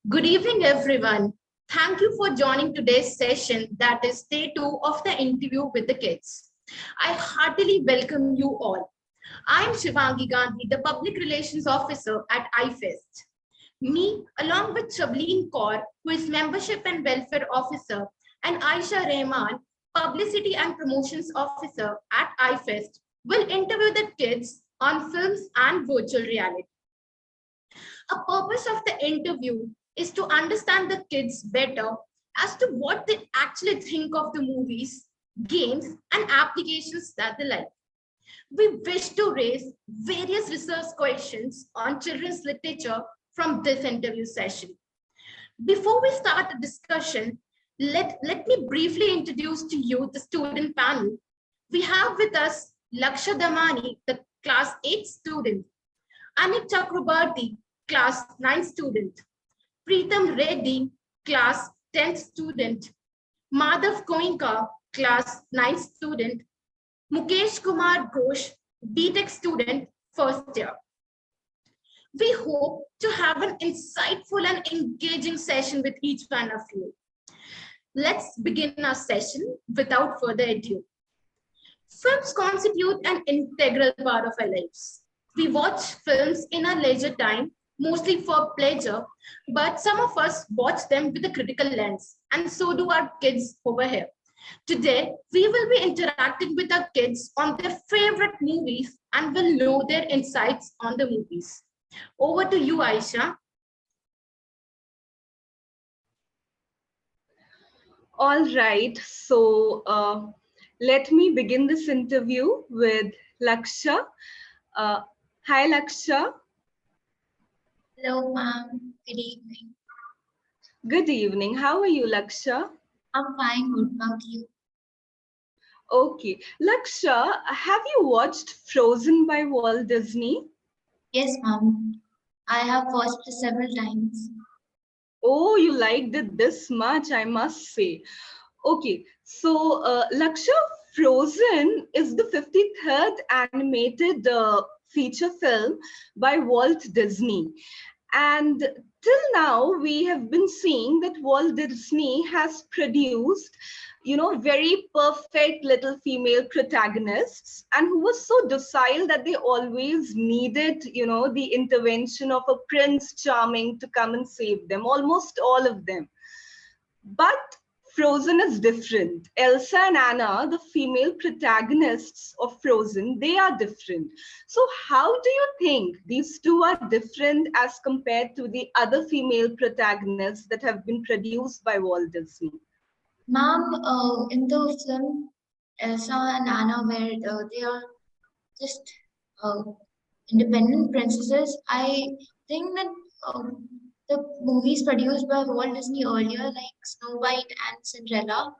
Good evening, everyone. Thank you for joining today's session, that is day 2 of the interview with the kids. I heartily welcome you all. I am Shivangi Gandhi, the Public Relations Officer at AIFEST. Me, along with Shavleen Kour, who is Membership and Welfare Officer, and Ayesha Rahman, Publicity and Promotions Officer at AIFEST, will interview the kids on films and virtual reality. A purpose of the interview is to understand the kids better as to what they actually think of the movies, games, and applications that they like. We wish to raise various research questions on children's literature from this interview session. Before we start the discussion, let me briefly introduce to you the student panel. We have with us Laksha, the class 8 student, Anik Chakrabarti, class 9 student, Preetam Reddy, class 10th student, Madhav, class 9 student, Mukesh Kumar Ghosh, BTech student, first year. We hope to have an insightful and engaging session with each one of you. Let's begin our session without further ado. Films constitute an integral part of our lives. We watch films in our leisure time, mostly for pleasure, but some of us watch them with a critical lens, and so do our kids over here. Today, we will be interacting with our kids on their favorite movies and will know their insights on the movies. Over to you, Ayesha. All right, so let me begin this interview with Laksha. Hi, Laksha. Hello, ma'am. Good evening. Good evening. How are you, Laksha? I'm fine. What about you? Okay. Laksha, have you watched Frozen by Walt Disney? Yes, ma'am. I have watched it several times. Oh, you liked it this much, I must say. Okay, so Laksha, Frozen is the 53rd animated feature film by Walt Disney. And till now, we have been seeing that Walt Disney has produced, very perfect little female protagonists, and who were so docile that they always needed, the intervention of a Prince Charming to come and save them, almost all of them. But Frozen is different. Elsa and Anna, the female protagonists of Frozen, they are different. So how do you think these two are different as compared to the other female protagonists that have been produced by Walt Disney? Ma'am, in the film, Elsa and Anna, where they are just uh, independent princesses, I think that the movies produced by Walt Disney earlier, like Snow White and Cinderella,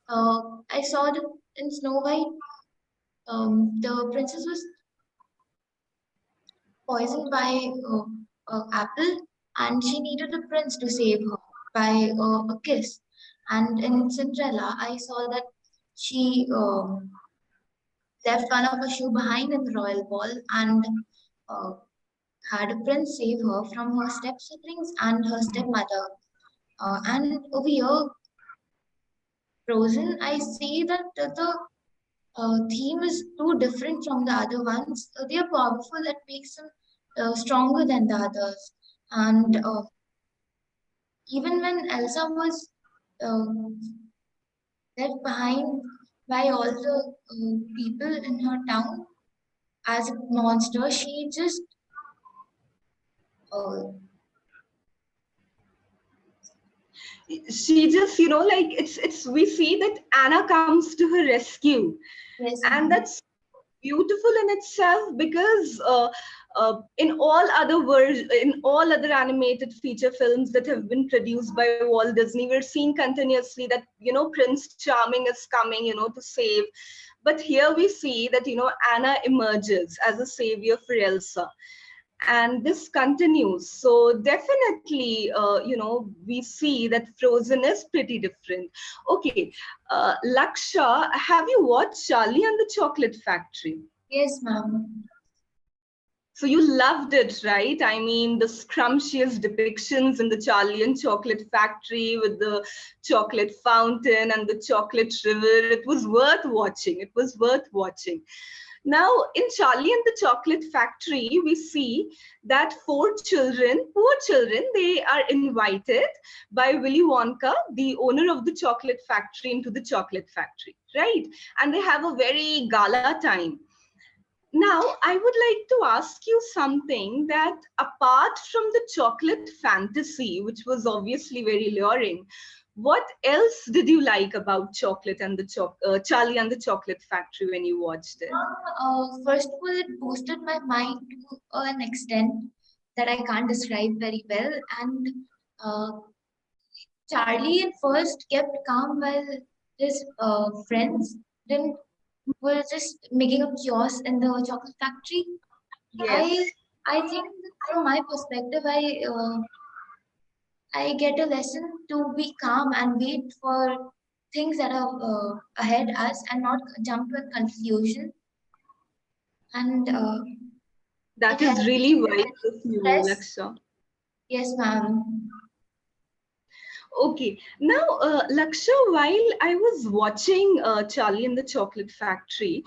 I saw that in Snow White, the princess was poisoned by apple, and she needed a prince to save her by a kiss. And in Cinderella, I saw that she left one of her shoe behind in the royal ball and uh, had a prince save her from her step siblings and her stepmother. And over here, Frozen, I see that the theme is too different from the other ones. They are powerful, that makes them stronger than the others. And even when Elsa was uh, left behind by all the people in her town as a monster, she just uh, She just, like it's we see that Anna comes to her rescue. yes, And that's beautiful in itself, because in all other animated feature films that have been produced by Walt Disney, we're seeing continuously that Prince Charming is coming to save. But here we see that Anna emerges as a savior for Elsa, and this continues. So definitely, we see that Frozen is pretty different. Okay, Laksha, have you watched Charlie and the Chocolate Factory? yes, ma'am. So you loved it, right? I mean, the scrumptious depictions in the Charlie and Chocolate Factory with the chocolate fountain and the chocolate river. It was worth watching. It was worth watching. Now, in Charlie and the Chocolate Factory, we see that four children, poor children, they are invited by Willy Wonka, the owner of the chocolate factory, into the chocolate factory, right? And they have a very gala time. Now, I would like to ask you something that apart from the chocolate fantasy, which was obviously very luring, what else did you like about chocolate and the Charlie and the Chocolate Factory when you watched it? First of all, it boosted my mind to an extent that I can't describe very well. And uh, Charlie at first kept calm while his friends didn't were just making a chaos in the chocolate factory. I Yes. I think that from my perspective, I get a lesson to be calm and wait for things that are ahead us and not jump to a conclusion. And it That is helps really me wise manage of you, stress. Laksha. Yes, ma'am. Okay, now Laksha, while I was watching Charlie and the Chocolate Factory,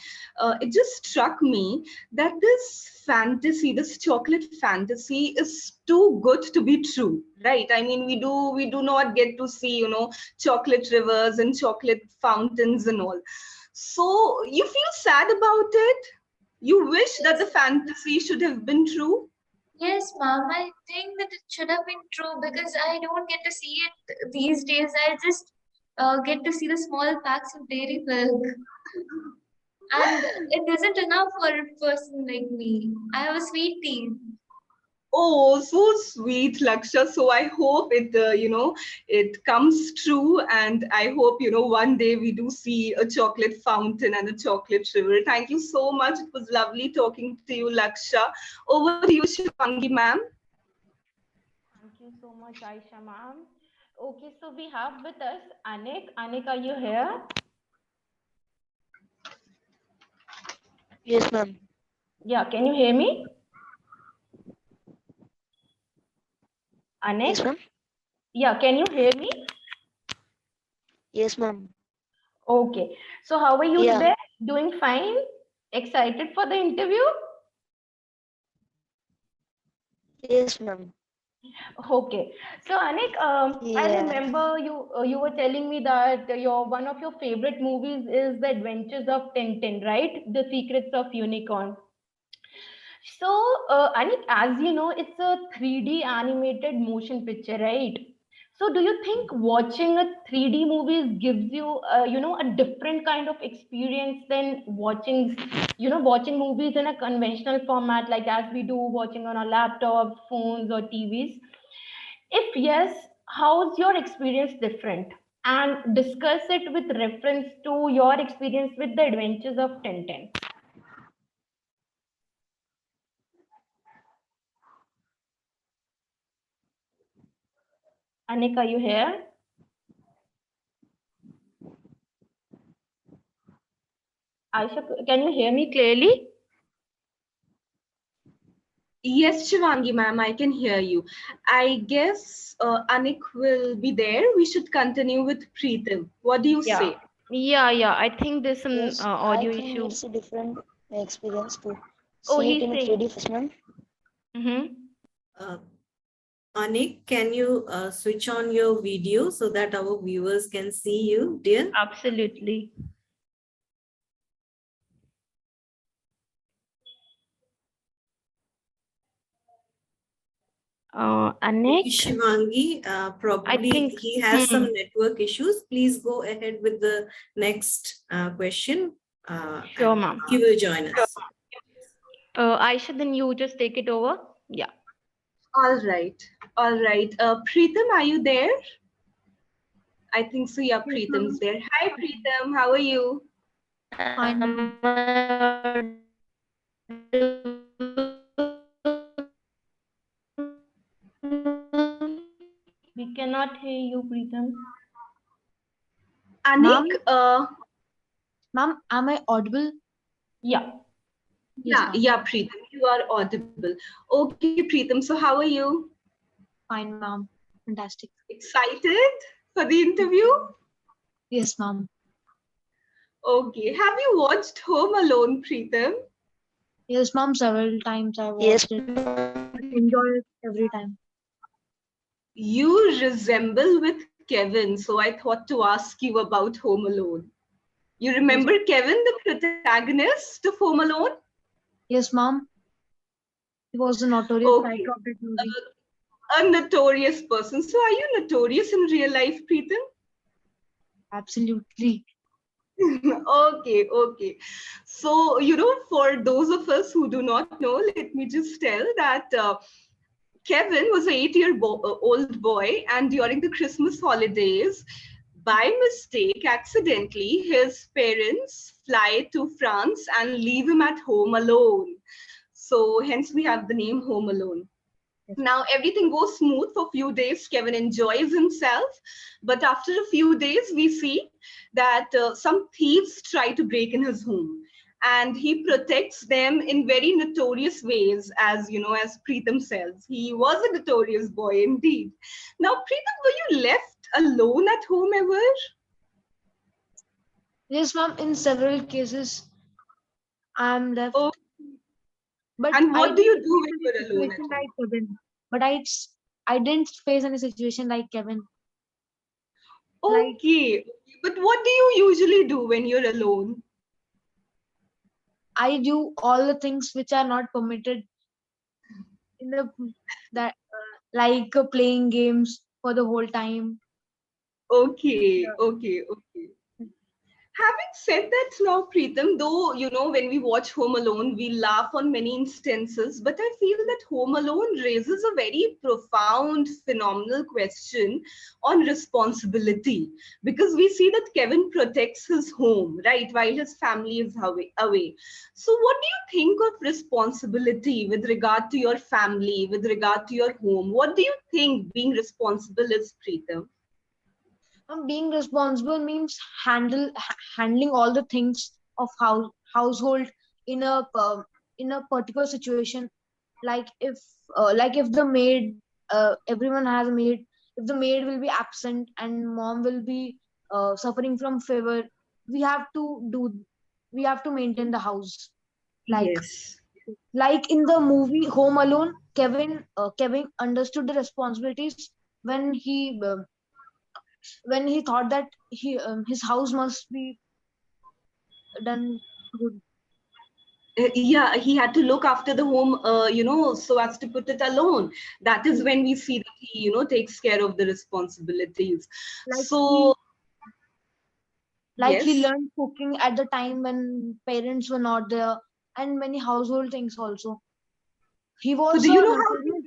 it just struck me that this fantasy, this chocolate fantasy, is too good to be true, right? I mean, we do not get to see, chocolate rivers and chocolate fountains and all. So you feel sad about it? You wish that the Yes, fantasy should have been true? yes, ma'am. I think that it should have been true because I don't get to see it these days. I just get to see the small packs of dairy milk. And it isn't enough for a person like me. I have a sweet teeth. Oh, so sweet, Laksha. So I hope it comes true. And I hope, one day we do see a chocolate fountain and a chocolate river. Thank you so much. It was lovely talking to you, Laksha. Over to you, Shivangi, ma'am. Thank you so much, Aisha ma'am. Okay, so we have with us Anik. Anik, are you here? Yes, ma'am. Yeah, can you hear me? Yes, Anik? ma'am. Yeah, can you hear me? Yes, ma'am. Okay, so how are you Yeah. today? Doing fine? Excited for the interview? Yes, ma'am. Okay, so Anik, I Yeah. remember you were telling me that your one of your favorite movies is The Adventures of Tintin, right? The Secrets of Unicorn. So, Anik, as you know, it's a 3D animated motion picture, right? So, do you think watching a 3D movies gives you, a different kind of experience than watching movies in a conventional format, like as we do watching on our laptops, phones, or TVs? If yes, how's your experience different? And discuss it with reference to your experience with the Adventures of Tintin. Anik, are you here? Aisha, can you hear me clearly? Yes, Shivangi, ma'am, I can hear you. I guess Anik will be there. We should continue with Preetam. What do you Yeah. say? Yeah. I think there's some Yes, I audio think issue. it's a different experience to Oh, see it he's in a saying. 3D first, ma'am. Mm-hmm. Uh, Anik, can you switch on your video so that our viewers can see you, dear? Absolutely. Okay, Anik, Shivangi, I probably think. he has some Hmm. network issues. Please go ahead with the next question Sure, and ma'am. he will join us. Aisha, then you just take it over. Yeah. All right. All right. Preetam, are you there? I think so. Yeah, Yes, Preetam's ma'am. there. Hi, Preetam. How are you? Fine, Am ma'am. I We cannot hear you, Preetam. Anik, Ma'am, ma'am, am I audible? Yeah. Yes, yeah, ma'am. yeah, Preetam, you you are audible. Okay, Preetam, so how are you? Fine, ma'am. Fantastic. Excited for the interview? Yes, ma'am. Okay. Have you watched Home Alone, Preetam? Yes, ma'am. Several times I Yes, watched it. ma'am. I enjoy it every time. You resemble with Kevin, so I thought to ask you about Home Alone. You Yes, remember Kevin, the protagonist of Home Alone? yes, ma'am. He was a notorious Okay. writer of that movie. A notorious person. So are you notorious in real life, Preetam? Absolutely. Okay, okay. So, for those of us who do not know, let me just tell that Kevin was an 8-year-old boy, and during the Christmas holidays, by mistake, accidentally, his parents fly to France and leave him at home alone. So, hence, we have the name Home Alone. Now everything goes smooth for a few days. Kevin enjoys himself, but after a few days, we see that some thieves try to break in his home, and he protects them in very notorious ways. As you know, as Preetam says, he was a notorious boy indeed. Now, Preetam, were you left alone at home ever? Yes, ma'am. In several cases, I'm left, Oh, but and I what do didn't you do face when any you're alone at situation home? like Kevin. But I didn't face any situation like Kevin. Like Okay, but what do you usually do when you're alone? I do all the things which are not permitted in the that like playing games for the whole time. Okay, Yeah. okay, okay. Having said that, now, Preetam, though, when we watch Home Alone, we laugh on many instances, but I feel that Home Alone raises a very profound, phenomenal question on responsibility. Because we see that Kevin protects his home, right, while his family is away. So, what do you think of responsibility with regard to your family, with regard to your home? What do you think being responsible is, Preetam? Being responsible means handling all the things of household in a particular situation. Like if the maid, everyone has a maid. If the maid will be absent and mom will be suffering from fever, we have to do we have to maintain the house. Like Yes. like in the movie Home Alone, Kevin understood the responsibilities when he thought that his house must be done good. Yeah, he had to look after the home, so as to put it alone. That is Yes. when we see that he, takes care of the responsibilities. like he So, like he yes. learned cooking at the time when parents were not there, and many household things also. He So, was do you a know how? notorious.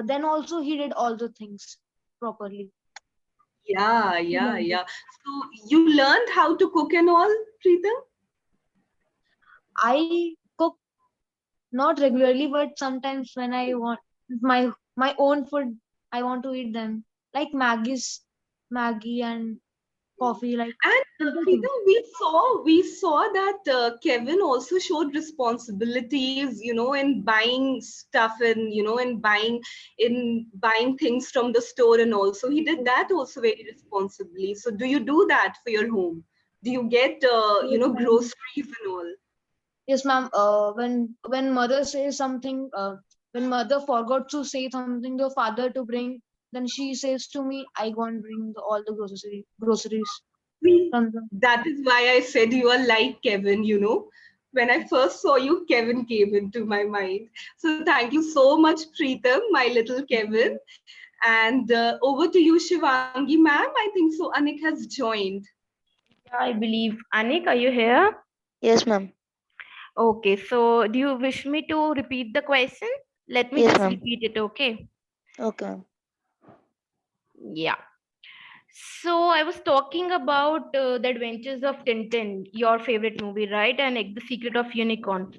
Then also he did all the things properly. Yeah, He yeah, learned it. yeah. So, you learned how to cook and all, Preetam? I cook not regularly, but sometimes when I want my own food, I want to eat them, like Maggie and coffee, like And simple things. Preetam, we saw that Kevin also showed responsibilities, in buying stuff and in buying things from the store, and also he did that also very responsibly. So, do you do that for your home? Do you get Yes, ma'am. groceries and all? Yes, ma'am. When mother says something, when mother forgot to say something to father to bring, then she says to me, "I go and bring all the groceries See, from the." that is why I said you are like Kevin. When I first saw you, Kevin came into my mind. So thank you so much, Preetam, my little Kevin. And over to you, Shivangi, ma'am. I think so. Anik has joined. Yeah, I believe. Anik, are you here? Yes, ma'am. Okay, so do you wish me to repeat the question? Let me Yes, just ma'am. repeat it, okay? Okay, ma'am. Yeah. So I was talking about the adventures of Tintin, your favorite movie, right? And like, The Secret of Unicorn.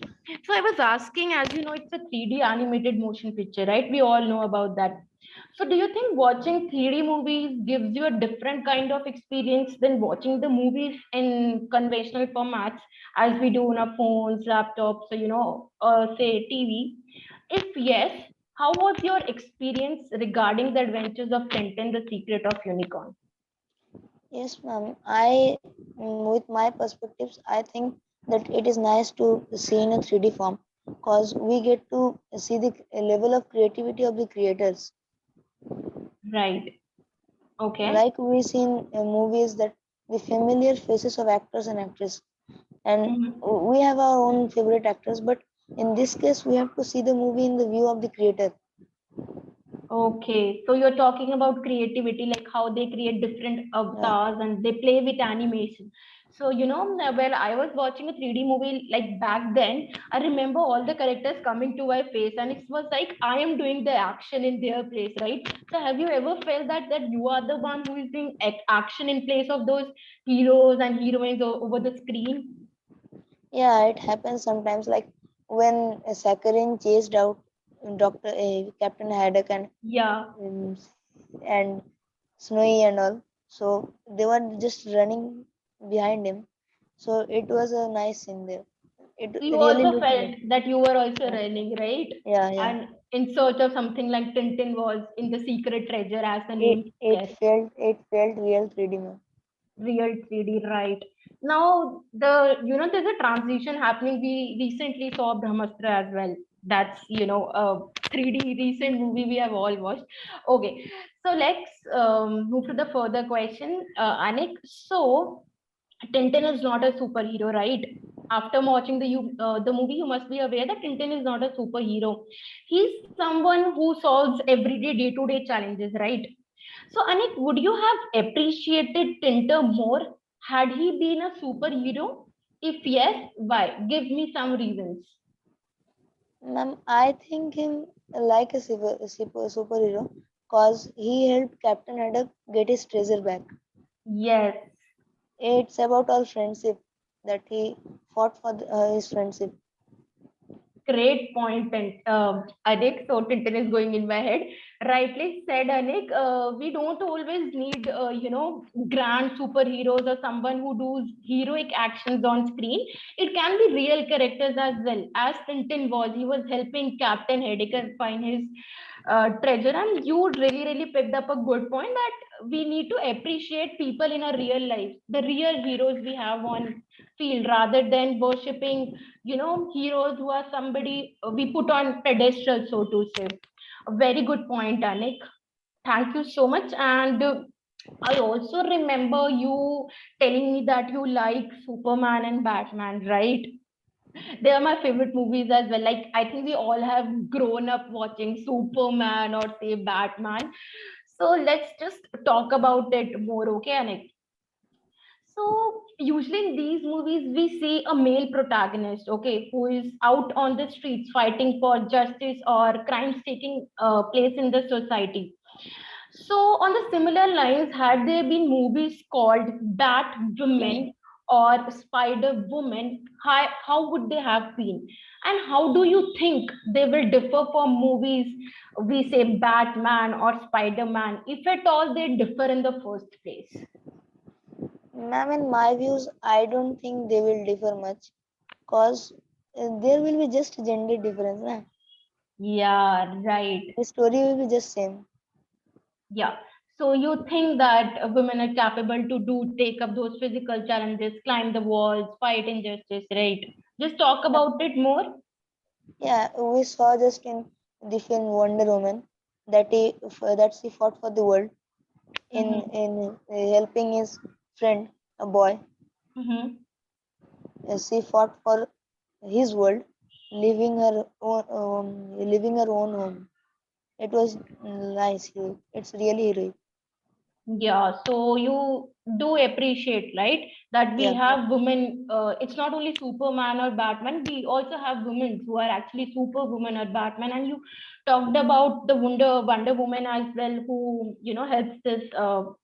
So I was asking, as you know, it's a 3D animated motion picture, right? We all know about that. So do you think watching 3D movies gives you a different kind of experience than watching the movies in conventional formats as we do on our phones, laptops, or say TV? If yes, how was your experience regarding the adventures of Tintin, the Secret of Unicorn? Yes, ma'am. With my perspectives, I think that it is nice to see in a 3D form because we get to see the level of creativity of the creators. Right. Okay. Like we see in movies that the familiar faces of actors and actresses, and Mhm. we have our own favorite actors, but in this case, we have to see the movie in the view of the creator. Okay, so you're talking about creativity, like how they create different Yeah, avatars and they play with animation. So, when I was watching a 3D movie like back then, I remember all the characters coming to my face and it was like I am doing the action in their place, right? So, have you ever felt that you are the one who is doing action in place of those heroes and heroines over the screen? yeah, it happens sometimes. Like when Sakharin chased out Doctor Captain Haddock Yeah. um, and Snowy and all, so they were just running behind him. So it was a nice scene there. It So you really also looked felt good. that you were also Yeah, running, right? yeah, yeah. And in search of something like Tintin was in the secret treasure, as the It name it suggests. felt it felt real 3D, man. Real 3D, right? Now there's a transition happening. We recently saw Brahmastra as well. That's a 3D recent movie we have all watched. Okay, so let's move to the further question, Anik. So Tintin is not a superhero, right? After watching the movie, you must be aware that Tintin is not a superhero. He's someone who solves everyday day-to-day challenges, right? So, Anik, would you have appreciated Tintin more had he been a superhero? If yes, why? Give me some reasons. Ma'am, I think him like a superhero because he helped Captain Haddock get his treasure back. Yes, It's about all friendship that he fought for his friendship. great point, Anik. So Tintin is going in my head. Rightly said, Anik. We don't always need, grand superheroes or someone who does heroic actions on screen. It can be real characters as well. As Tintin was, he was helping Captain Heidegger find his treasure, and you really picked up a good point that we need to appreciate people in our real life, the real heroes we have on field, rather than worshipping heroes who are somebody we put on pedestal, so to say. A very good point, Anik. Thank you so much. And I also remember you telling me that you like Superman and Batman, right? They are my favorite movies as well. Like, I think we all have grown up watching Superman or say Batman. So let's just talk about it more, okay, Anik? So usually in these movies, we see a male protagonist, okay, who is out on the streets fighting for justice or crimes taking place in the society. So on the similar lines, had there been movies called Batwoman or Spider Woman, how would they have been? And how do you think they will differ from movies we say Batman or Spider Man, if at all they differ in the first place? Ma'am, in my views, I don't think they will differ much because there will be just gender difference. Nah? Yeah, right. The story will be just same. Yeah. So you think that women are capable to take up those physical challenges, climb the walls, fight injustice, right? Just talk Yeah, about it more. yeah, we saw just in the film Wonder Woman that she fought for the world Mm-hmm. in helping his friend, a boy. Mm-hmm. She fought for his world, leaving her own home. It was nice. It's really heroic. Yeah, so you do appreciate, right, that we Yeah, have women. It's not only Superman or Batman. We also have women who are actually Superwoman or Batman. And you talked about the Wonder Woman as well, who helps this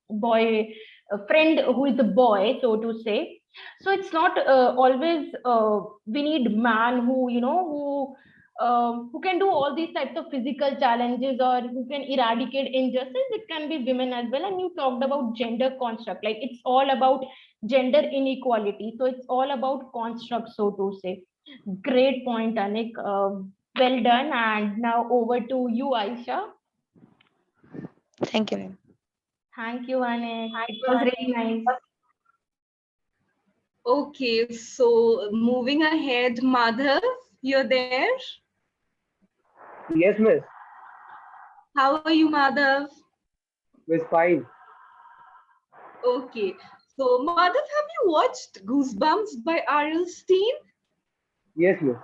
boy, a friend who is a boy, so to say. So it's not always we need man who who can do all these types of physical challenges or who can eradicate injustice. It can be women as well. And you talked about gender construct, like it's all about gender inequality. So it's all about construct, so to say. Great point, Anik. Well done. And now over to you, Aisha. Thank you, ma'am. Thank you, Anik. It was really nice. Okay, so moving ahead, Madhav, you're there? Yes, miss. How are you, Madhav? Miss fine. Okay, so Madhav, have you watched Goosebumps by R.L. Stein? Yes, miss.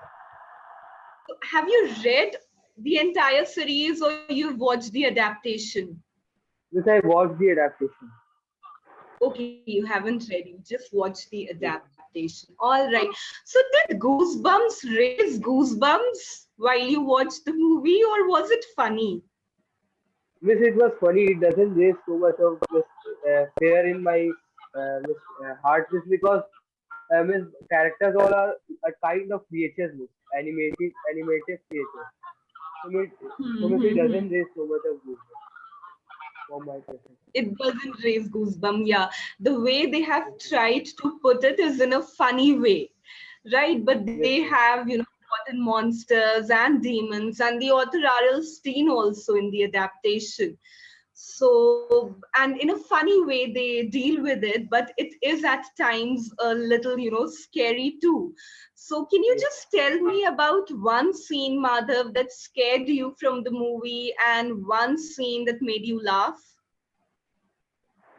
Have you read the entire series or you've watched the adaptation? Miss, I watched the adaptation. Okay, you haven't read, you just watched the Yes. adaptation. All right. So did Goosebumps raise goosebumps while you watched the movie or was it funny? Miss, it was funny. It doesn't raise so much of this fear in my miss, heart, miss, because miss, characters all are a kind of creatures, miss, animated creatures. So miss, it doesn't raise so much of goosebumps from my perspective. It doesn't raise goosebumps. Yeah, the way they have tried to put it is in a funny way, right? But they Yes, miss. have, brought in monsters and demons, and the author R.L. Stein also in the adaptation. So, and in a funny way, they deal with it, but it is at times a little, scary too. So, can you Yes. just tell me about one scene, Madhav, that scared you from the movie and one scene that made you laugh?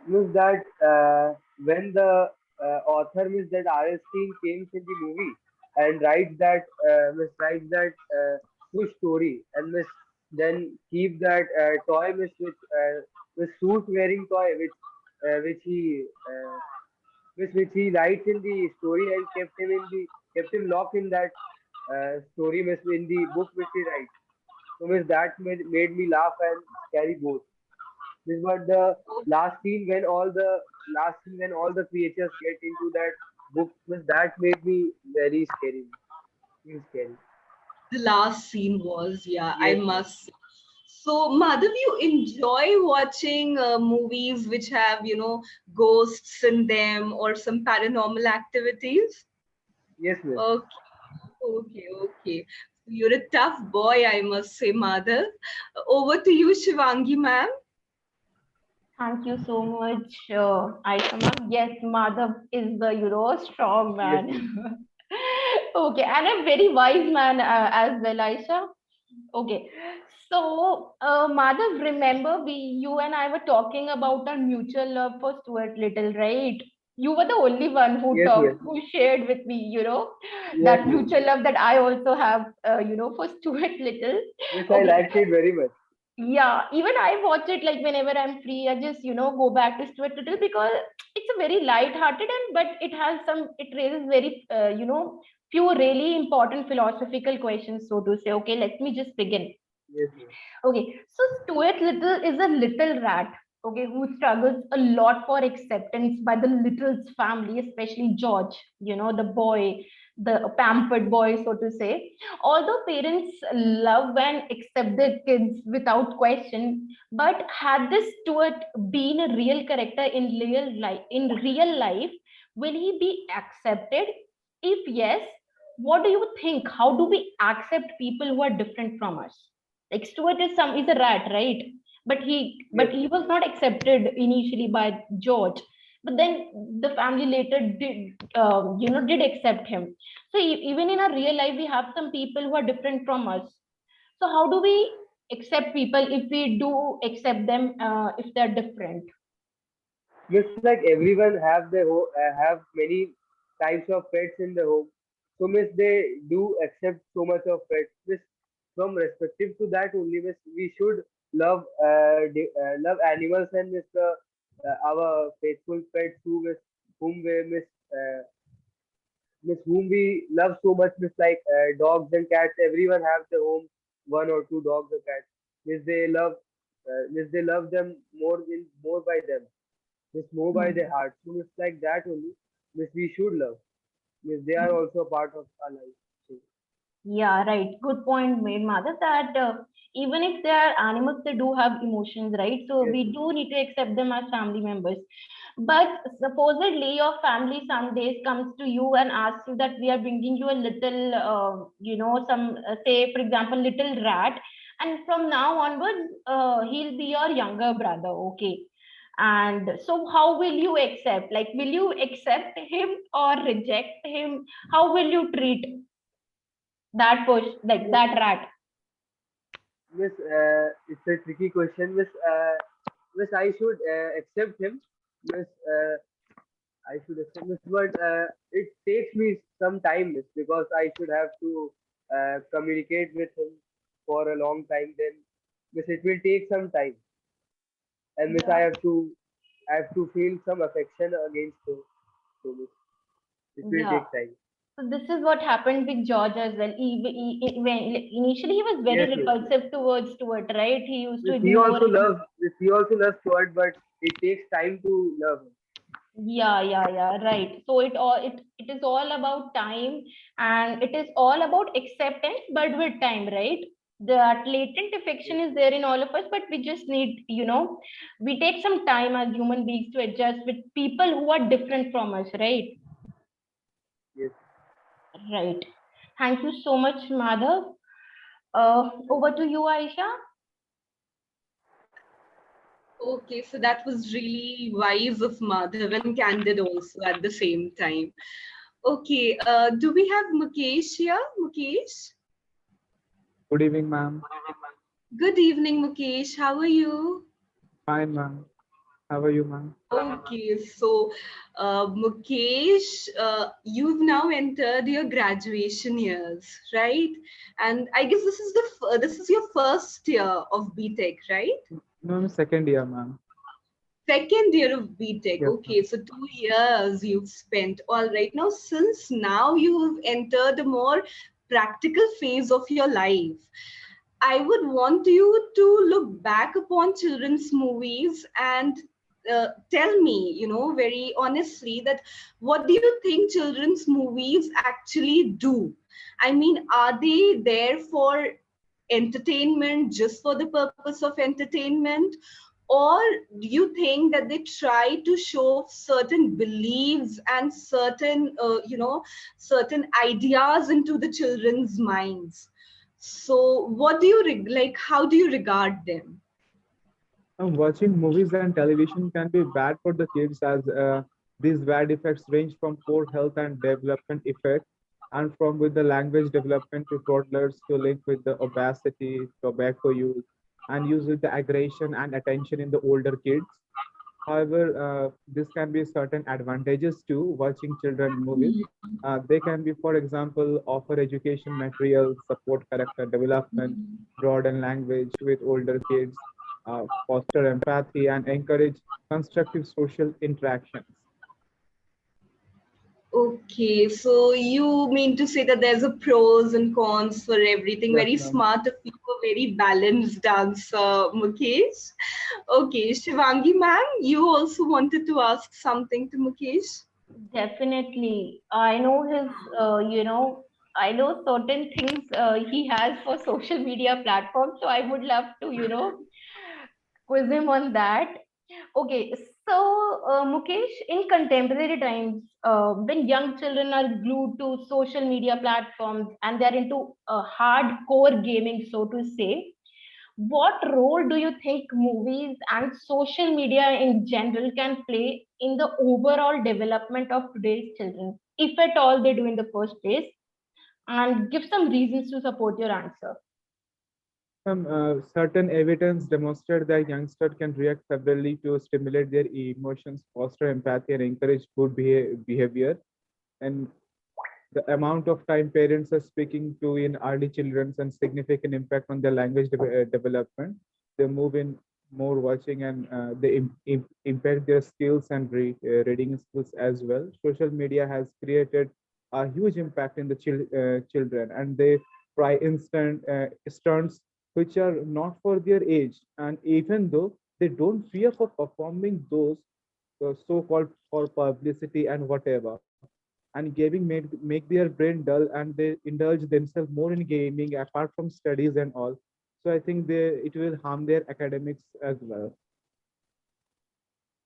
Means that when the author means that RST came in the movie and writes that push story and miss then keep that toy miss with suit wearing toy which he which he writes in the story and kept him locked in that story miss in the book which he writes. So miss that made me laugh and scary both. This was the last scene when all the creatures get into that book. That made me very scary. Feel scary. The last scene was, yeah, I Yes, yes. must. So, Madhav, you enjoy watching movies which have, ghosts in them or some paranormal activities? Yes, miss. Okay, okay. You're a tough boy, I must say, Madhav. Over to you, Shivangi, ma'am. Thank you so much, Aisha ma'am. Yes, Madhav is the strong Yes, man. miss. Okay, and a very wise man as well, Aisha. Okay, so Madhav, remember you and I were talking about our mutual love for Stuart Little, right? You were the only one who Yes, miss. talked, who shared with me, Yes, that miss. mutual love that I also have, for Stuart Little. Miss, I Okay, liked it very much. yeah, even I watch it like whenever I'm free. I just go back to Stuart Little because it's a very light-hearted and but it raises very few really important philosophical questions, so to say. Okay, let me just begin. Yes, miss. Okay, so Stuart Little is a little rat, okay, who struggles a lot for acceptance by the Little's family, especially George, the boy, the pampered boy, so to say. Although parents love and accept their kids without question, but had this Stuart been a real character in real life, will he be accepted? If yes, what do you think? How do we accept people who are different from us? Like Stuart is a rat, right? But Yes, he was not accepted initially by George. But then the family later did accept him. So even in our real life, we have some people who are different from us. So how do we accept people if we do accept them if they're different? miss. Like everyone have many types of pets in the home. So miss, they do accept so much of pets. Miss, from respective to that only, miss, we should love animals and miss our faithful pets whom we miss whom we love so much, miss, like dogs and cats. Everyone have their home one or two dogs or cats. Miss, they love them more by them. Miss, more by their heart. So miss, like that only. Miss, we should love. Miss, they are also a part of our life. So, Yeah, right. Good point made, Madhav, that even if they are animals, they do have emotions, right? So Yes, we do need to accept them as family members. But supposedly your family some days comes to you and asks you that we are bringing you a little, some, say, for example, little rat. And from now onwards, he'll be your younger brother, okay? And so how will you accept? Like, will you accept him or reject him? How will you treat that push, like yes, that rat? Miss, it's a tricky question, Miss. Miss, I should accept him, Miss. I should accept Miss, but it takes me some time, Miss, because I should have to communicate with him for a long time. Then, Miss, it will take some time, and Miss, Yeah, I have to feel some affection against him. So, Miss, it will yeah. take time. So this is what happened with George as well. When initially he was very Yes, yes. repulsive towards to it, right? He used to Miss, ignore him. He also loves Stuart, but it takes time to love him. Yeah, yeah, yeah, right. So it is all about time, and it is all about acceptance, but with time, right? That latent affection Yes, is there in all of us, but we just need, we take some time as human beings to adjust with people who are different from us, right? yes. Right. Thank you so much, Madhav. Over to you, Aisha. Okay, so that was really wise of Madhav and candid also at the same time. Okay, do we have Mukesh here? Mukesh? Good evening, ma'am. Good evening, Mukesh. How are you? Fine, ma'am. How are you, ma'am? Okay, so Mukesh, you've now entered your graduation years, right? And I guess this is your first year of BTech, right? No, I'm second year, ma'am. Second year of BTech. Yes, Okay, ma'am. so 2 years you've spent. All right. Now, since now you've entered a more practical phase of your life, I would want you to look back upon children's movies and tell me, very honestly, that what do you think children's movies actually do? I mean, are they there for entertainment, just for the purpose of entertainment? Or do you think that they try to show certain beliefs and certain ideas into the children's minds? So what do you like, how do you regard them? Watching movies and television can be bad for the kids as these bad effects range from poor health and development effects and from with the language development to toddlers to link with the obesity, tobacco use, and use with the aggression and attention in the older kids. However, this can be certain advantages to watching children movies. They can be, for example, offer education materials, support character development, broaden language with older kids, foster empathy, and encourage constructive social interactions. Okay, so you mean to say that there's a pros and cons for everything. Yes, Very ma'am. smart of you, a very balanced answer, Mukesh. Okay, Shivangi ma'am, you also wanted to ask something to Mukesh? Definitely. I know his, I know certain things he has for social media platforms. So I would love to, quiz him on that. Okay, so Mukesh, in contemporary times, when young children are glued to social media platforms and they're into hardcore gaming, so to say, what role do you think movies and social media in general can play in the overall development of today's children, if at all they do in the first place? And give some reasons to support your answer. Some certain evidence demonstrate that youngsters can react favorably to stimulate their emotions, foster empathy, and encourage good behavior. And the amount of time parents are speaking to in early children and significant impact on their language development. They move in more watching and they impact their skills and reading skills as well. Social media has created a huge impact in the children, and they try instant stunts which are not for their age, and even though they don't fear for performing those so-called for publicity and whatever. and gaming make their brain dull, and they indulge themselves more in gaming apart from studies and all. So I think it will harm their academics as well.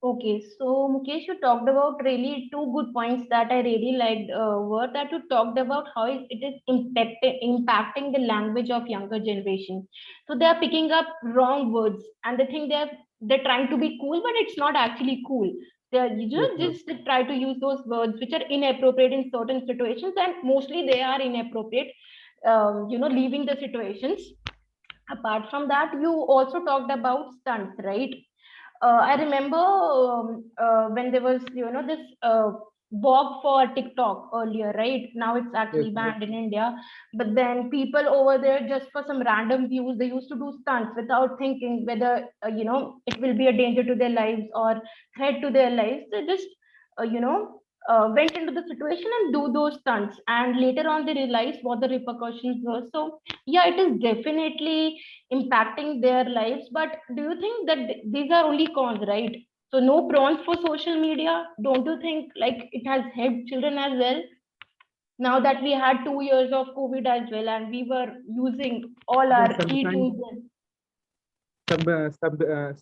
Okay, so Mukesh, you talked about really two good points that I really liked. Were that you talked about how it is impacting the language of younger generation. So they are picking up wrong words, and they think they're trying to be cool, but it's not actually cool. They're Yes, ma'am. just they try to use those words which are inappropriate in certain situations, and mostly they are inappropriate. Leaving the situations. Apart from that, you also talked about stunts, right? I remember when there was, this walk for TikTok earlier, right? Now it's Yes, actually ma'am. banned in India. But then people over there, just for some random views, they used to do stunts without thinking whether, it will be a danger to their lives or threat to their lives. They just, went into the situation and do those stunts. And later on, they realized what the repercussions were. So, yeah, it is definitely impacting their lives. But do you think that these are only cons, right? So no prawns for social media. Don't you think like it has helped children as well? Now that we had 2 years of COVID as well, and we were using all Yes, our sometimes e-tools.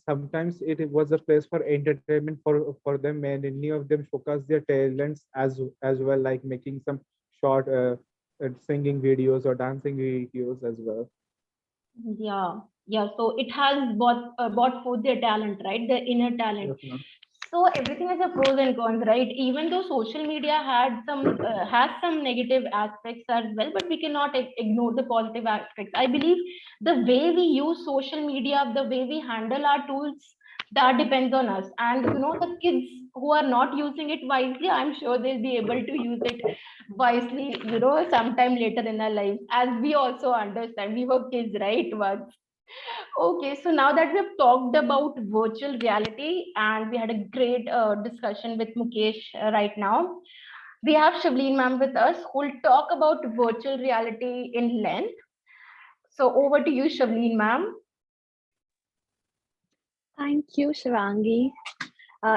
sometimes it was a place for entertainment for them, and many of them showcase their talents as well, like making some short singing videos or dancing videos as well. Yeah, yeah. So it has brought forth their talent, right? Their inner talent. Yes, ma'am. So everything has a pros and cons, right? Even though social media has some negative aspects as well, but we cannot ignore the positive aspects. I believe the way we use social media, the way we handle our tools, that depends on us. And the kids who are not using it wisely, I'm sure they'll be able to use it wisely, sometime later in our lives. As we also understand, we were kids, right? Once. Okay, so now that we've talked about virtual reality and we had a great discussion with Mukesh right now, we have Shavleen ma'am with us who will talk about virtual reality in length. So over to you, Shavleen ma'am. Thank you, Shivangi.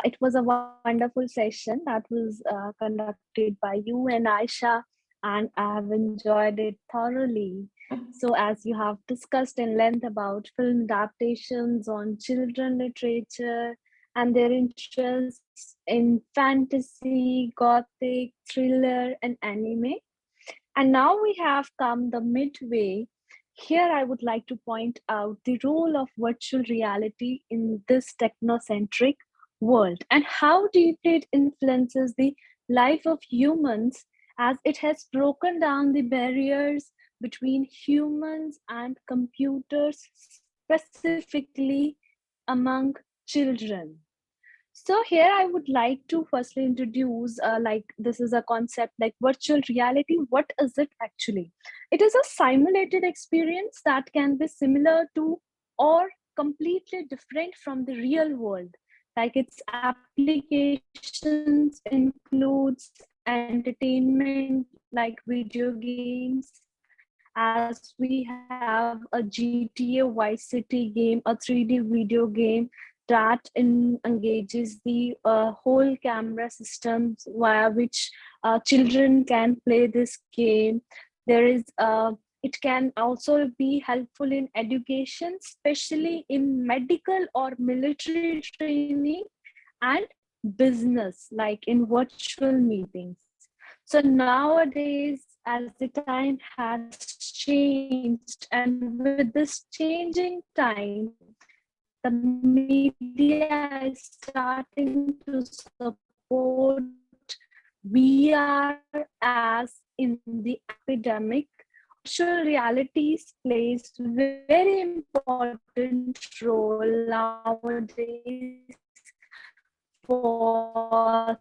It was a wonderful session that was conducted by you and Ayesha, and I have enjoyed it thoroughly. So, as you have discussed in length about film adaptations on children literature and their interests in fantasy, gothic, thriller, and anime, and now we have come the midway. Here, I would like to point out the role of virtual reality in this technocentric world and how deeply it influences the life of humans as it has broken down the barriers between humans and computers, specifically among children. So here I would like to firstly introduce like this is a concept like virtual reality. What is it actually? It is a simulated experience that can be similar to or completely different from the real world. Like its applications includes entertainment like video games, as we have a GTA Vice City game, a 3D video game that engages the whole camera systems via which children can play this game. There is it can also be helpful in education, especially in medical or military training and business, like in virtual meetings. So nowadays, as the time has changed, and with this changing time, the media is starting to support VR as in the academic. Virtual realities plays very important role nowadays for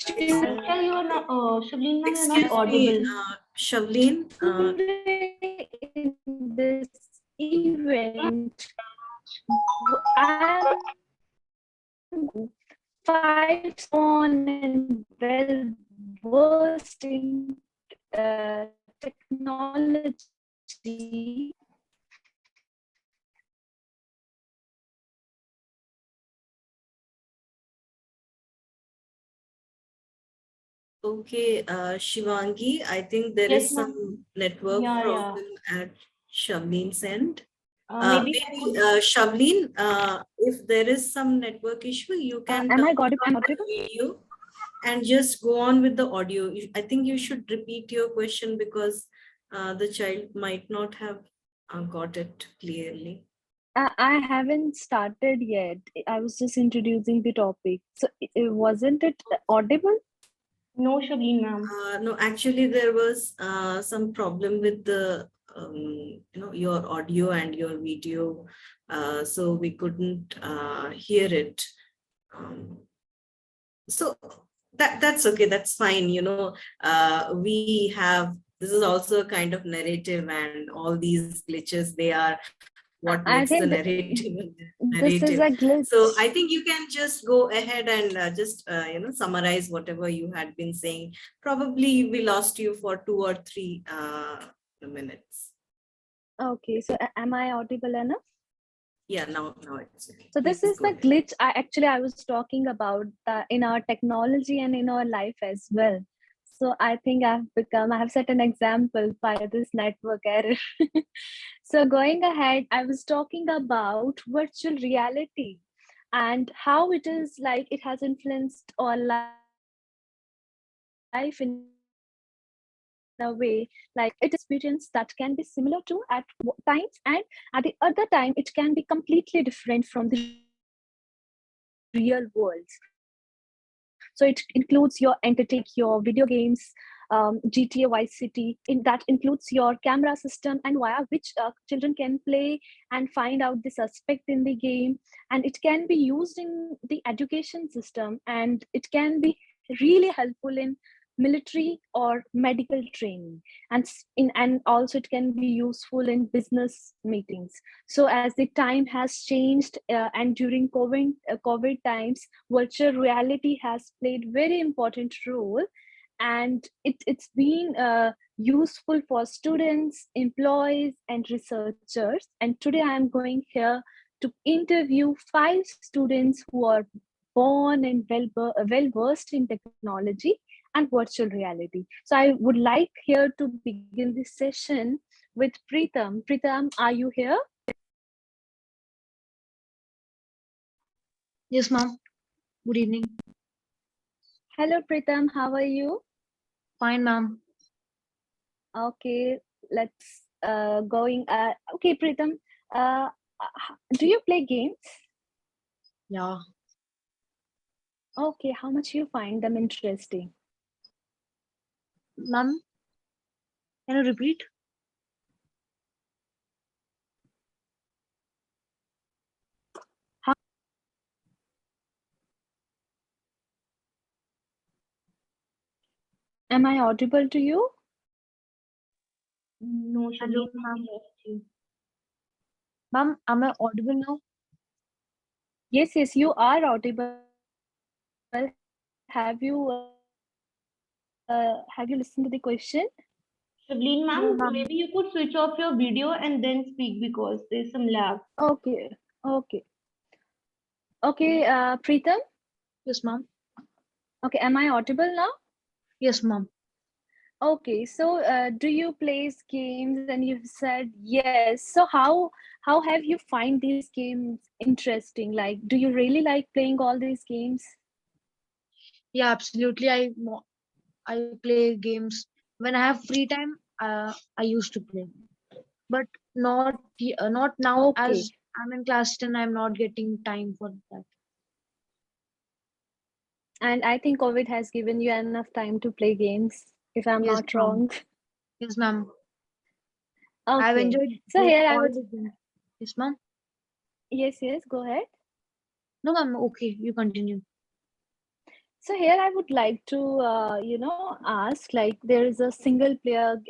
Aisha, you are not, Shavleen ma'am, you're not Excuse me, audible. Shavleen. in this event, I am five on and well versed in technology. Okay, Shivangi, I think there Yes, is ma'am. some network Yeah. problem at Shavleen's end. Maybe I Maybe could. Shavleen, if there is some network issue, you can Am turn I off audible? the video and just go on with the audio. I think you should repeat your question because the child might not have got it clearly. I haven't started yet. I was just introducing the topic. So wasn't it audible? No, Shavleen, ma'am. No, actually, there was some problem with the your audio and your video, so we couldn't hear it. Um, so that's okay. That's fine. We have this is also a kind of narrative, and all these glitches they are what I makes the think narrative this is narrative. a So glitch. I think you can just go ahead and just summarize whatever you had been saying. Probably we lost you for 2 or 3 minutes. Okay, so am I audible enough? Yeah, now it's okay. So this Please is go the ahead. glitch I was talking about in our technology and in our life as well. So I think I have set an example by this network error. So going ahead, I was talking about virtual reality and how it is like it has influenced our life in a way, like it is an experience that can be similar to at times, and at the other time it can be completely different from the real world. So it includes your entertainment, like your video games, GTA Vice City. That includes your camera system and via which children can play and find out the suspect in the game. And it can be used in the education system, and it can be really helpful in military or medical training, and also it can be useful in business meetings. So as the time has changed, and during covid times, virtual reality has played very important role, and it's been useful for students, employees, and researchers. And today I am going here to interview 5 students who are born and well versed in technology and virtual reality. So I would like here to begin this session with Preetam. Preetam, are you here? Yes, ma'am. Good evening. Hello, Preetam. How are you? Fine, ma'am. Okay, let's going. Okay, Preetam. Do you play games? Yeah. Okay, how much you find them interesting? Ma'am, can you repeat? Am I audible to you? No, Hello, Shavleen, we ma'am. lost you. Ma'am, am I audible now? Yes, you are audible. Have you listened to the question? Shavleen, No, ma'am, ma'am. maybe you could switch off your video and then speak because there's some lag. Okay, okay, okay. Preetam. Yes, ma'am. Okay, am I audible now? Yes, ma'am. Okay, so do you play games? And you've said yes. So how have you find these games interesting? Like, do you really like playing all these games? Yeah, absolutely. I play games when I have free time. I used to play, but not now Okay, as I'm in class 10. I'm not getting time for that. and I think COVID has given you enough time to play games, if I'm Yes, not ma'am. wrong. Yes, ma'am. I've Okay, enjoyed so here I all would, the games. Yes, ma'am. yes, go ahead. No, ma'am. Okay, you continue. So here I would like to, ask, like there are single player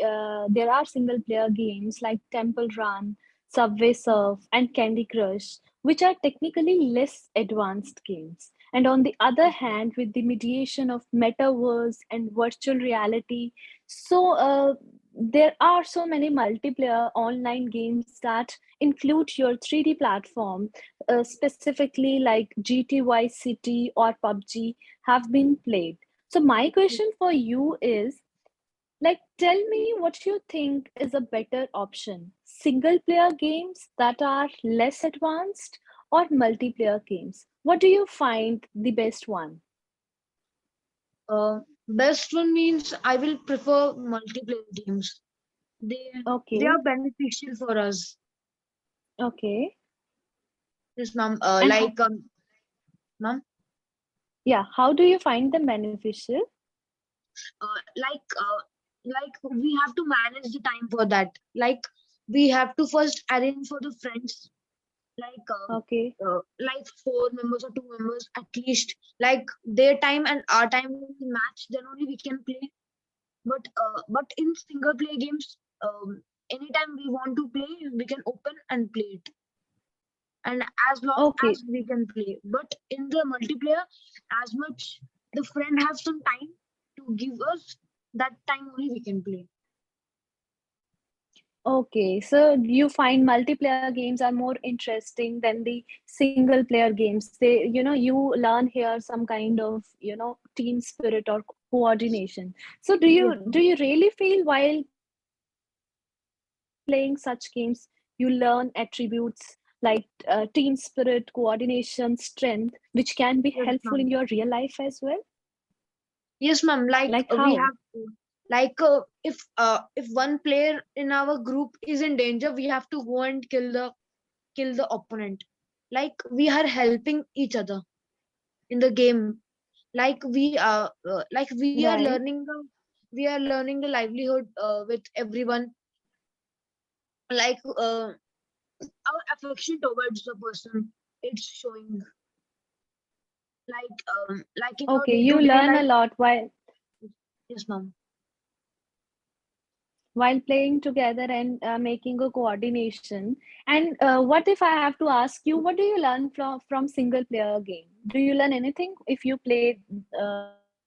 games like Temple Run, Subway Surf, and Candy Crush, which are technically less advanced games. And on the other hand, with the mediation of metaverse and virtual reality, so there are so many multiplayer online games that include your 3D platform, specifically like GTY City or PUBG have been played. So my question for you is, like, tell me what you think is a better option. Single player games that are less advanced or multiplayer games? What do you find the best one? Best one means I will prefer multiplayer games. They they Okay, are beneficial for us. okay. Yes, ma'am. And Ma'am, yeah, how do you find them beneficial? uh, like uh, like we have to manage the time for that. Like we have to first arrange for the friends. Like Okay, like 4 members or 2 members at least. Like their time and our time will match. Then only we can play. But in single player games, anytime we want to play, we can open and play it, and as long okay, as we can play. But in the multiplayer, as much the friend have some time to give us, that time only we can play. okay. So you find multiplayer games are more interesting than the single player games. You learn here some kind of, team spirit or coordination. So do Yes, you do ma'am. you really feel while playing such games you learn attributes like team spirit, coordination, strength, which can be helpful in Yes, your real ma'am. life as well? Yes, ma'am. Like We how? have to, if one player in our group is in danger, we have to go and kill the opponent. Like we are helping each other in the game. Like Right. we are learning the livelihood with everyone. Like our affection towards the person, it's showing. Like in our Okay, day you to day learn a life. lot Yes, ma'am. while playing together and making a coordination. And what if I have to ask you, what do you learn from single player game? Do you learn anything if you play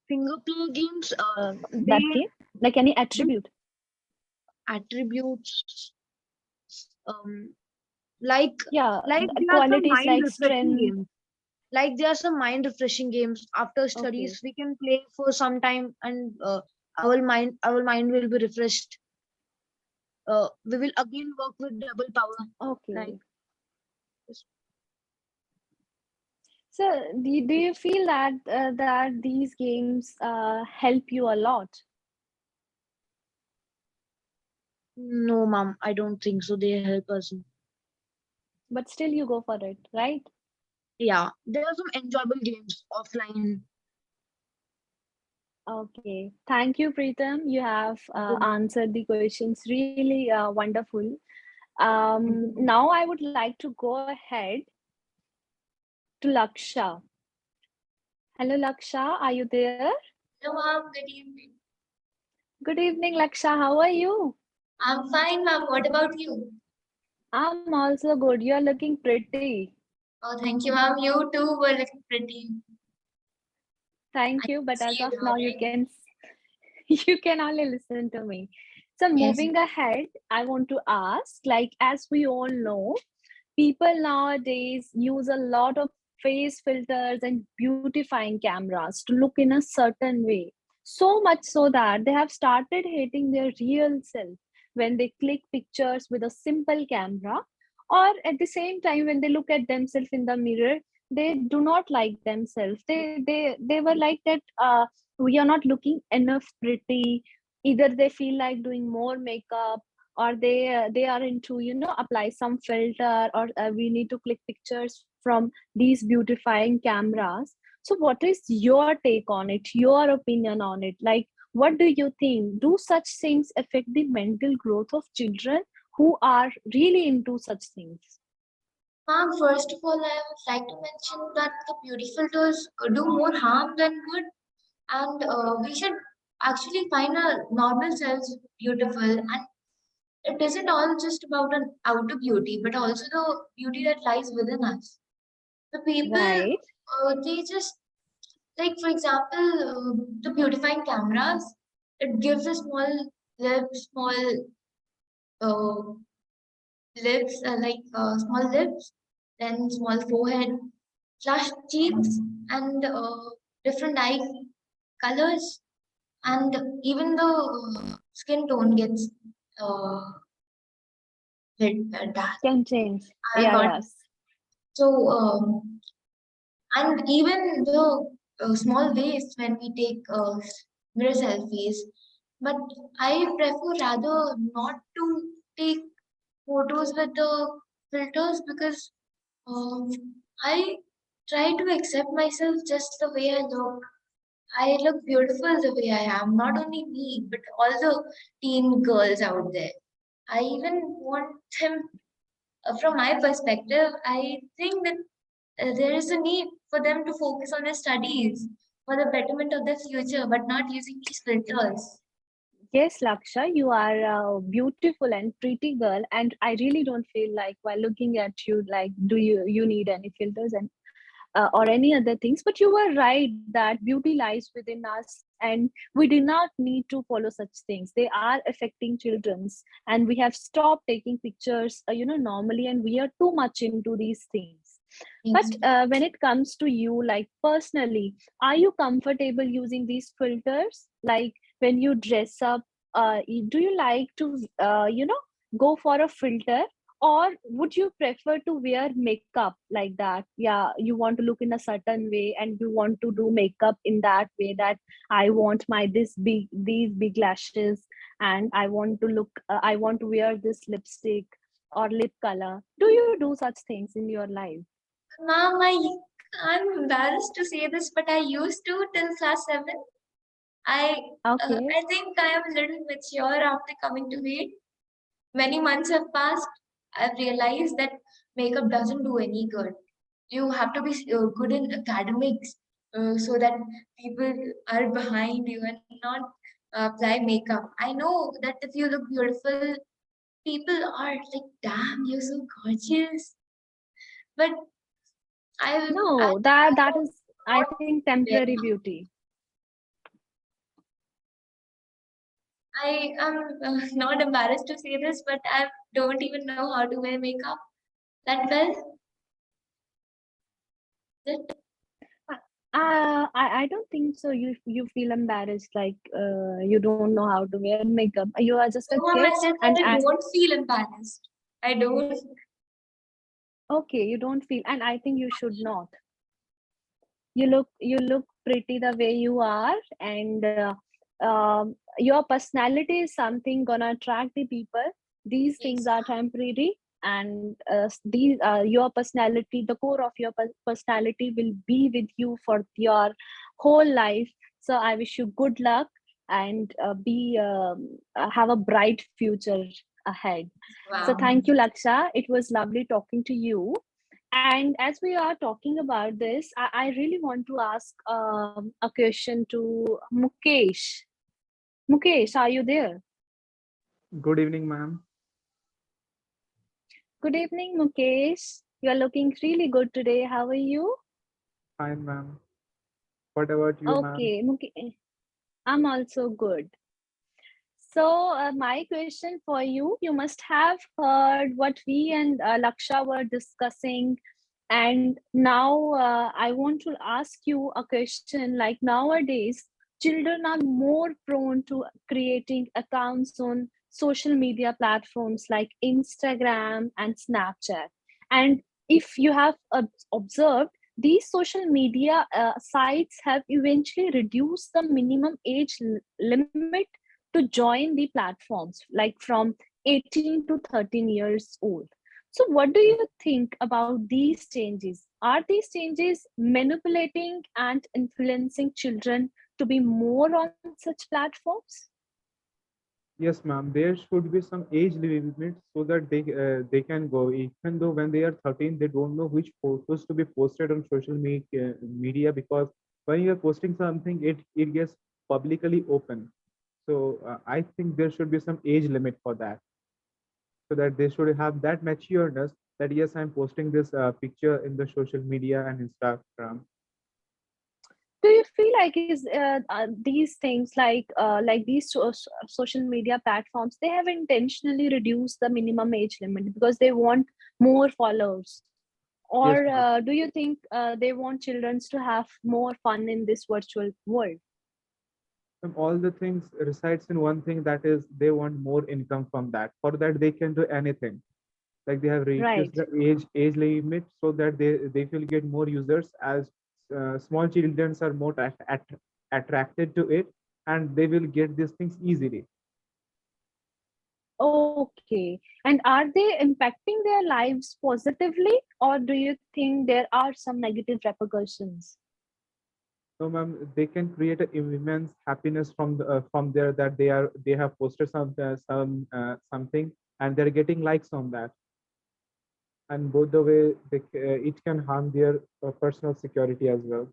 Single player games, that game? Like any they attribute? attributes, um like Yeah, there are some qualities mind like refreshing strength. games. Like there are some mind refreshing games. After Okay, studies, we can play for some time, and our mind will be refreshed. We will again work with double power. Like okay. this. So do you feel that these games help you a lot, No, ma'am, I don't think so. They help us. but still you go for it, right? Yeah, there are some enjoyable games offline. Okay, thank you, Preetam. You have answered the questions really wonderful. Now I would like to go ahead to Laksha. Hello, Laksha, are you there? Hello, ma'am. Good evening. Good evening, Laksha. How are you? I'm fine, ma'am. What about you? I'm also good. You're looking pretty. Oh, thank you, ma'am. You too were looking pretty. I Thank you. can But see as you of now, you glowing. can you can only listen to me. So Yes. moving ahead, I want to ask, like, as we all know, people nowadays use a lot of face filters and beautifying cameras to look in a certain way. So much so that they have started hating their real self when they click pictures with a simple camera, or at the same time when they look at themselves in the mirror, they do not like themselves. They were like that. We are not looking enough pretty. Either they feel like doing more makeup, or they are into, apply some filter, or we need to click pictures from these beautifying cameras. So what is your take on it, your opinion on it? Like, what do you think, do such things affect the mental growth of children who are really into such things? Ma'am, first of all, I would like to mention that the beauty filters do more harm than good, and we should actually find our normal selves beautiful. And it isn't all just about an outer beauty, but also the beauty that lies within us. The people, Right. they just, like, for example, the beautifying cameras, it gives a small small uh, lips, small lips, then small forehead, flushed cheeks, and different eye colors, and even the skin tone gets uh, dark. Can change. I Yeah, got yes. so and even the small ways when we take mirror selfies, but I prefer rather not to take photos with the filters because um, I try to accept myself just the way I look. I look beautiful the way I am, not only me, but all the teen girls out there. I even want them, from my perspective, I think that there is a need for them to focus on their studies for the betterment of their future, but not using these filters. Yes, Laksha, you are a beautiful and pretty girl, and I really don't feel like while looking at you, like, do you need any filters and or any other things? But you were right that beauty lies within us, and we do not need to follow such things. They are affecting childrens, and we have stopped taking pictures, normally, and we are too much into these things. But Yes. when it comes to you, like personally, are you comfortable using these filters? Like when you dress up, do you like to, go for a filter? Or would you prefer to wear makeup like that? Yeah, you want to look in a certain way and you want to do makeup in that way, that I want my these big lashes, and I want to wear this lipstick or lip color. Do you do such things in your life? Ma'am, I'm embarrassed to say this, but I used to till class 7. Okay. I think I am a little mature after coming to it. Many months have passed. I've realized that makeup doesn't do any good. You have to be good in academics so that people are behind you and not apply makeup. I know that if you look beautiful, people are like, "Damn, you're so gorgeous." But I No, that is, I not think, wear. temporary beauty. I am not embarrassed to say this, but I don't even know how to wear makeup that well. That I don't think so. You feel embarrassed, like you don't know how to wear makeup. You are just a no, kid, ma'am, I said and that I don't feel embarrassed. I don't. okay, you don't feel, and I think you should not. You look pretty the way you are, and your personality is something gonna attract the people. These things Yes, are temporary, and these your personality, the core of your personality will be with you for your whole life. So I wish you good luck, and be have a bright future ahead. So wow. thank you, Laksha. It was lovely talking to you. And as we are talking about this, I really want to ask a question to Mukesh. Mukesh, are you there? Good evening, ma'am. Good evening, Mukesh. You are looking really good today. How are you? Fine, ma'am. What about you, ma'am? Okay, Mukesh, I'm also good. So, my question for you, you must have heard what we and Laksha were discussing. And now I want to ask you a question, like nowadays, children are more prone to creating accounts on social media platforms like Instagram and Snapchat. And if you have observed, these social media sites have eventually reduced the minimum age limit to join the platforms, like from 18 to 13 years old. So what do you think about these changes? Are these changes manipulating and influencing children to be more on such platforms? Yes, ma'am. There should be some age limit so that they can go. Even though when they are 13, they don't know which photos to be posted on social media, because when you are posting something, it gets publicly open. So I think there should be some age limit for that, so that they should have that matureness that yes, I'm posting this picture in the social media and Instagram. Do you feel like is these things like these social media platforms, they have intentionally reduced the minimum age limit because they want more followers? Yes, Or ma'am. do you think they want children to have more fun in this virtual world? All the things resides in one thing, that is they want more income from that. For that they can do anything. Like they have reduced Right. the age limit so that they will get more users, as small children are more attracted to it, and they will get these things easily. Okay. And are they impacting their lives positively, or do you think there are some negative repercussions? So, ma'am, they can create an immense happiness from there, that they have posted something, and they're getting likes on that. And both the way it can harm their personal security as well.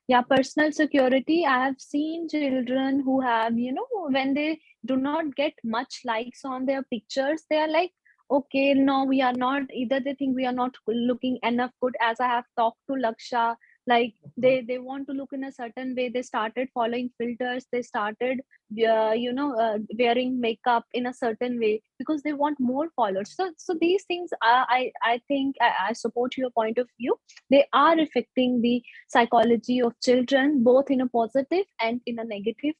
Yeah, personal security. I have seen children who have, when they do not get much likes on their pictures, they are like, okay, no, we are not. Either they think we are not looking enough good. As I have talked to Laksha, like they want to look in a certain way. They started following filters. They started, wearing makeup in a certain way because they want more followers. So these things, I think I support your point of view. They are affecting the psychology of children both in a positive and in a negative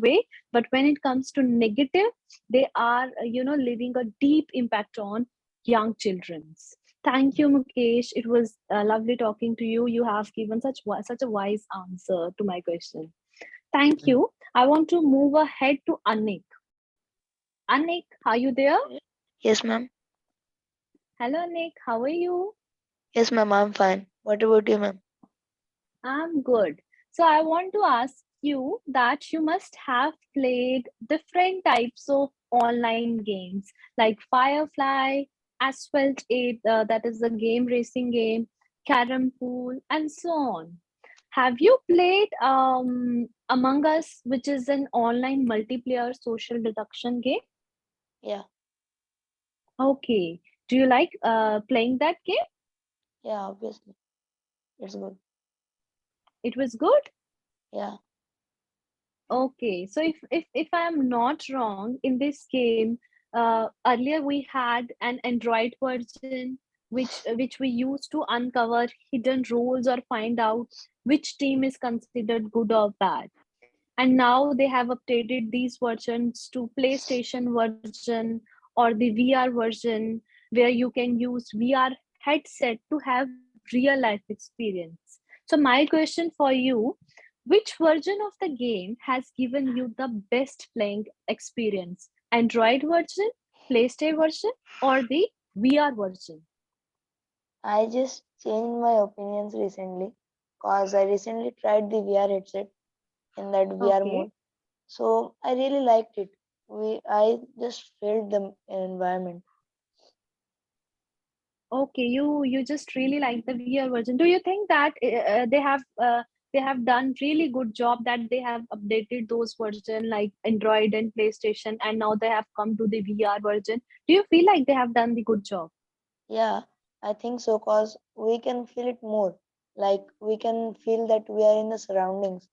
way. But when it comes to negative, they are leaving a deep impact on young children's. Thank you, Mukesh. It was lovely talking to you. You have given such a wise answer to my question. Thank And you. I want to move ahead to Anik. Anik, are you there? Yes, ma'am. Hello, Anik. How are you? Yes, ma'am. I'm fine. What about you, ma'am? I'm good. So I want to ask you that you must have played different types of online games like Firefly, Asphalt 8, that is a game racing game, Carom Pool, and so on. Have you played Among Us, which is an online multiplayer social deduction game? Yeah. Okay. Do you like playing that game? Yeah, obviously. It's good. It was good. Yeah. Okay, so if I am not wrong, in this game, earlier we had an Android version which we used to uncover hidden rules or find out which team is considered good or bad. And now they have updated these versions to PlayStation version or the VR version, where you can use VR headset to have real life experience. So my question for you, which version of the game has given you the best playing experience? Android version, PlayStation version, or the VR version? I just changed my opinions recently because I recently tried the VR headset in that VR Okay. mode. So I really liked it. I just felt the environment. Okay, you just really like the VR version. Do you think that they have done really good job that they have updated those version like Android and PlayStation, and now they have come to the VR version? Do you feel like they have done the good job? Yeah, I think so because we can feel it more. Like we can feel that we are in the surroundings.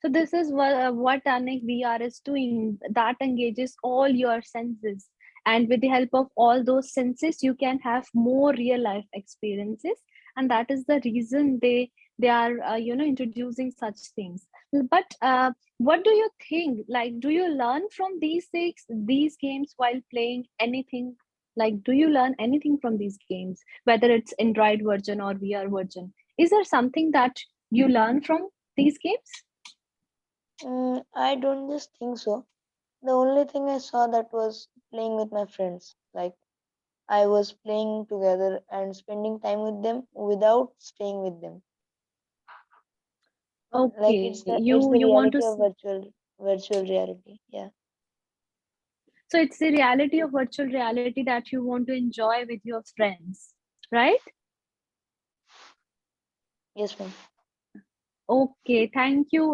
So this is what Anik VR is doing. That engages all your senses, and with the help of all those senses, you can have more real life experiences. And that is the reason they are introducing such things. But what do you think? Like, do you learn from these games while playing anything? Like, do you learn anything from these games, whether it's Android version or VR version? Is there something that you learn from these games? I don't just think so. The only thing I saw that was playing with my friends. Like I was playing together and spending time with them without staying with them. Like Okay, it's you the want to reality of virtual reality. Yeah. so it's the reality of virtual reality that you want to enjoy with your friends, right? Yes, ma'am. Okay, thank you,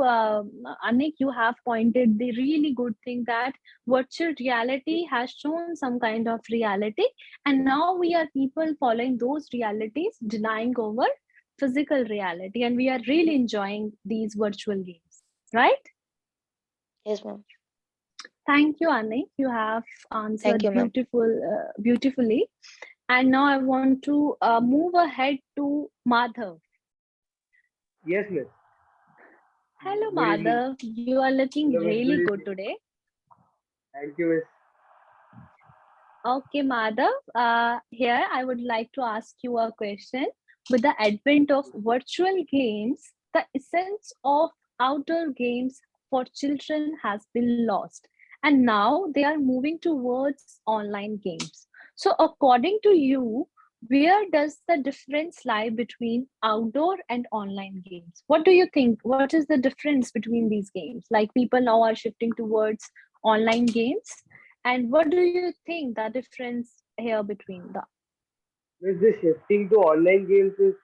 Anik. You have pointed the really good thing that virtual reality has shown some kind of reality, and now we are people following those realities, denying over physical reality, and we are really enjoying these virtual games, right? Yes, ma'am. Thank you, Anik. You have Thank you, answered ma'am. beautifully. And now I want to move ahead to Madhav. Yes, miss. Hello, Good evening. Madhav. You are looking Hello, Miss. really Good good evening. today. Thank you, Miss. Okay, Madhav. Here I would like to ask you a question. With the advent of virtual games, the essence of outdoor games for children has been lost, and now they are moving towards online games. So, according to you, where does the difference lie between outdoor and online games? What do you think? What is the difference between these games? Like people now are shifting towards online games, and what do you think the difference here between the? Miss, this shifting to online games is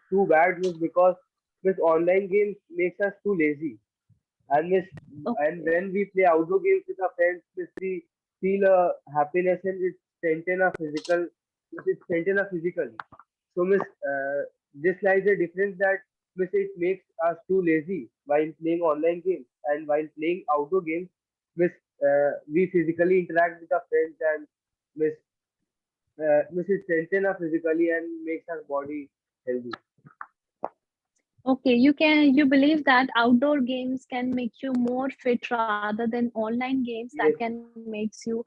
too bad, Miss, because Miss online games makes us too lazy. And Miss, and Okay. when we play outdoor games with our friends, Miss, we feel a happiness and it strengthen our physical, it strengthen our physically. So Miss, this lies a difference that Miss it makes us too lazy while playing online games, and while playing outdoor games, Miss, we physically interact with our friends and Miss, Miss it strengthen us physically and makes our body healthy. Okay, you believe that outdoor games can make you more fit rather than online games that Yes, can makes you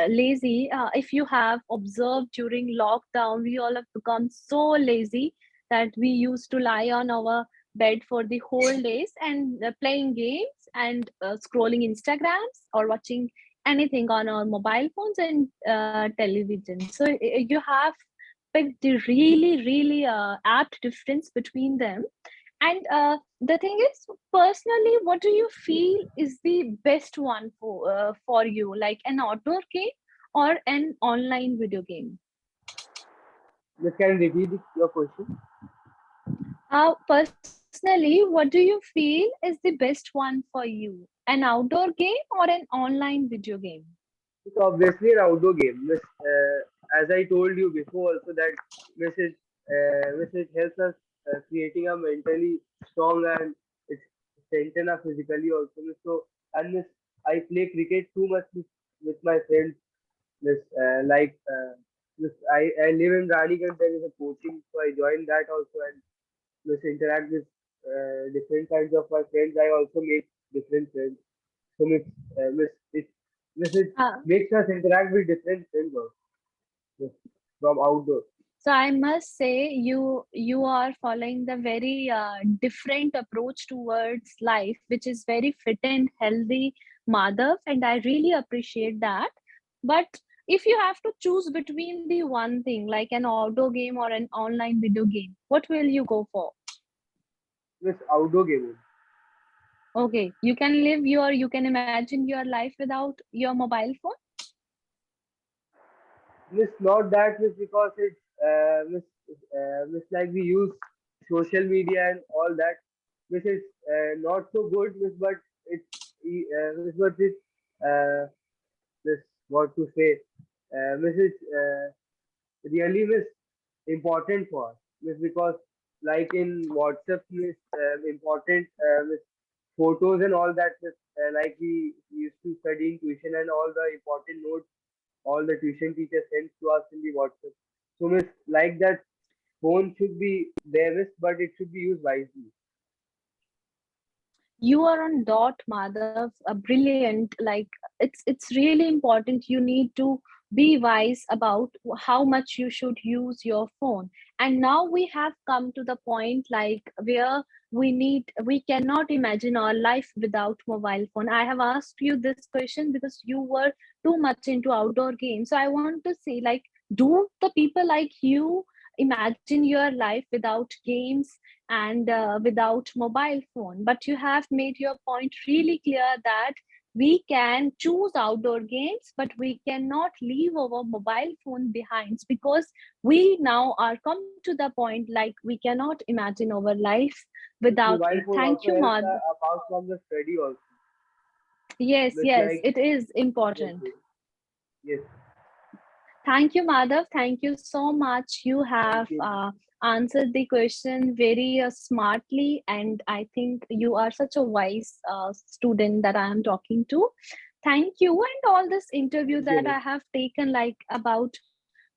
lazy. If you have observed during lockdown, we all have become so lazy that we used to lie on our bed for the whole days and playing games and scrolling Instagrams or watching anything on our mobile phones and television. So you have picked the really apt difference between them. And the thing is, personally, what do you feel is the best one for you, like an outdoor game or an online video game? Miss, can you repeat your question? Personally, what do you feel is the best one for you, an outdoor game or an online video game? It's obviously an outdoor game. Miss, as I told you before, also that message helps us creating a mentally strong and it's strengthen us physically also. Miss. So and Miss, I play cricket too much with my friends. Miss, Miss, I live in Raniganj. There is a coaching, so I joined that also and Miss interact with different kinds of my friends. I also make different friends. So Miss it Uh, makes us interact with different friends also, Miss, from outdoor. So I must say you are following the very different approach towards life, which is very fit and healthy, Madhav, and I really appreciate that. But if you have to choose between the one thing, like an outdoor game or an online video game, what will you go for? Miss outdoor gaming. Okay, you can imagine your life without your mobile phone. Miss not that Miss because it's Miss like we use social media and all that. Miss is not so good Miss but Miss but it uh, Miss what to say Miss is really Miss important for us. Miss because like in WhatsApp Miss important Miss photos and all that Miss like we used to study in tuition and all the important notes all the tuition teacher sends to us in the WhatsApp. So Miss like that phone should be there Miss but it should be used wisely. You are on dot, Madhav, brilliant. Like it's really important. You need to be wise about how much you should use your phone. And now we have come to the point like where we cannot imagine our life without mobile phone. I have asked you this question because you were too much into outdoor games. So I want to say, like, do the people like you imagine your life without games and without mobile phone? But you have made your point really clear that we can choose outdoor games, but we cannot leave our mobile phone behind, because we now are come to the point like we cannot imagine our life This without mobile it. phone Thank also you, helps Mad. apart from the study also. Yes, Miss yes, like it is yes important. yes yes. Thank you, Madhav. Thank you so much. You Thank have you. answered the question very smartly, and I think you are such a wise student that I am talking to. Thank you. And all this interview Thank you that Miss. I have taken, like about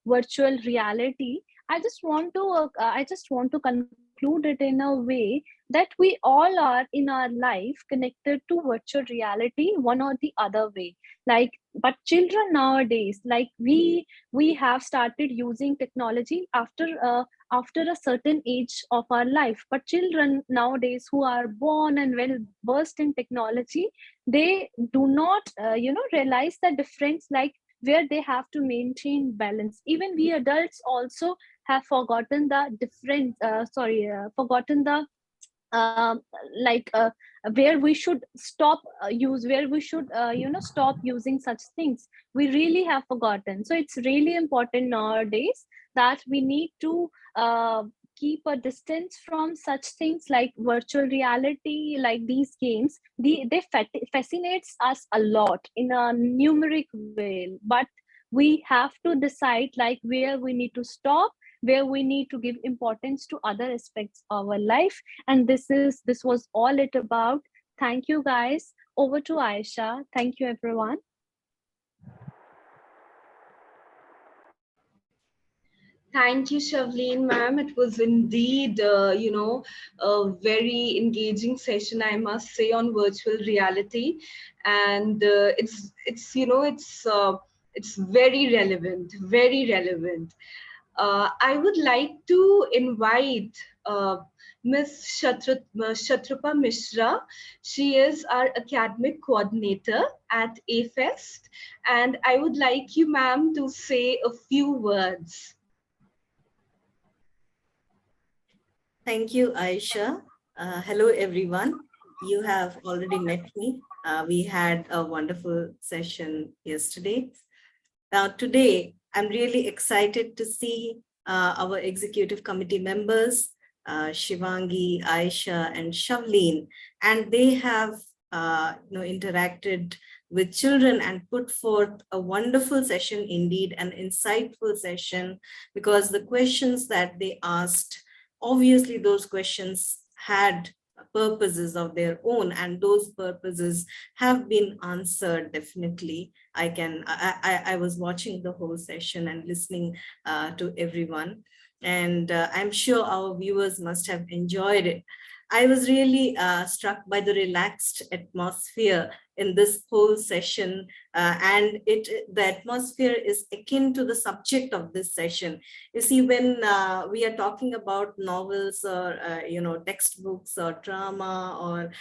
virtual reality, I just want to conclude conclude it in a way that we all are in our life connected to virtual reality one or the other way. Like, but children nowadays, like we have started using technology after a certain age of our life. But children nowadays who are born and well versed in technology, they do not realize the difference, like where they have to maintain balance. Even we adults also have forgotten the difference, forgotten the um, like where we should stop use where we should stop using such things. We really have forgotten. So it's really important nowadays that we need to keep a distance from such things like virtual reality, like these games. They fascinates us a lot in a numeric way, but we have to decide like where we need to stop, where we need to give importance to other aspects of our life. And this was all it about. Thank you guys. Over to Ayesha. Thank you everyone. Thank you, Shavleen, ma'am. It was indeed, a very engaging session, I must say, on virtual reality, and it's very relevant, very relevant. I would like to invite Ms. Shatrapa Mishra. She is our academic coordinator at AIFEST, and I would like you, ma'am, to say a few words. Thank you, Ayesha. Hello, everyone. You have already met me. We had a wonderful session yesterday. Now, today, I'm really excited to see our executive committee members, Shivangi, Ayesha, and Shavleen, and they have interacted with children and put forth a wonderful session, indeed, an insightful session, because the questions that they asked, obviously those questions had purposes of their own, and those purposes have been answered. Definitely, I was watching the whole session and listening to everyone, and I'm sure our viewers must have enjoyed it. I was really struck by the relaxed atmosphere in this whole session, and the atmosphere is akin to the subject of this session. You see, when we are talking about novels or textbooks or drama or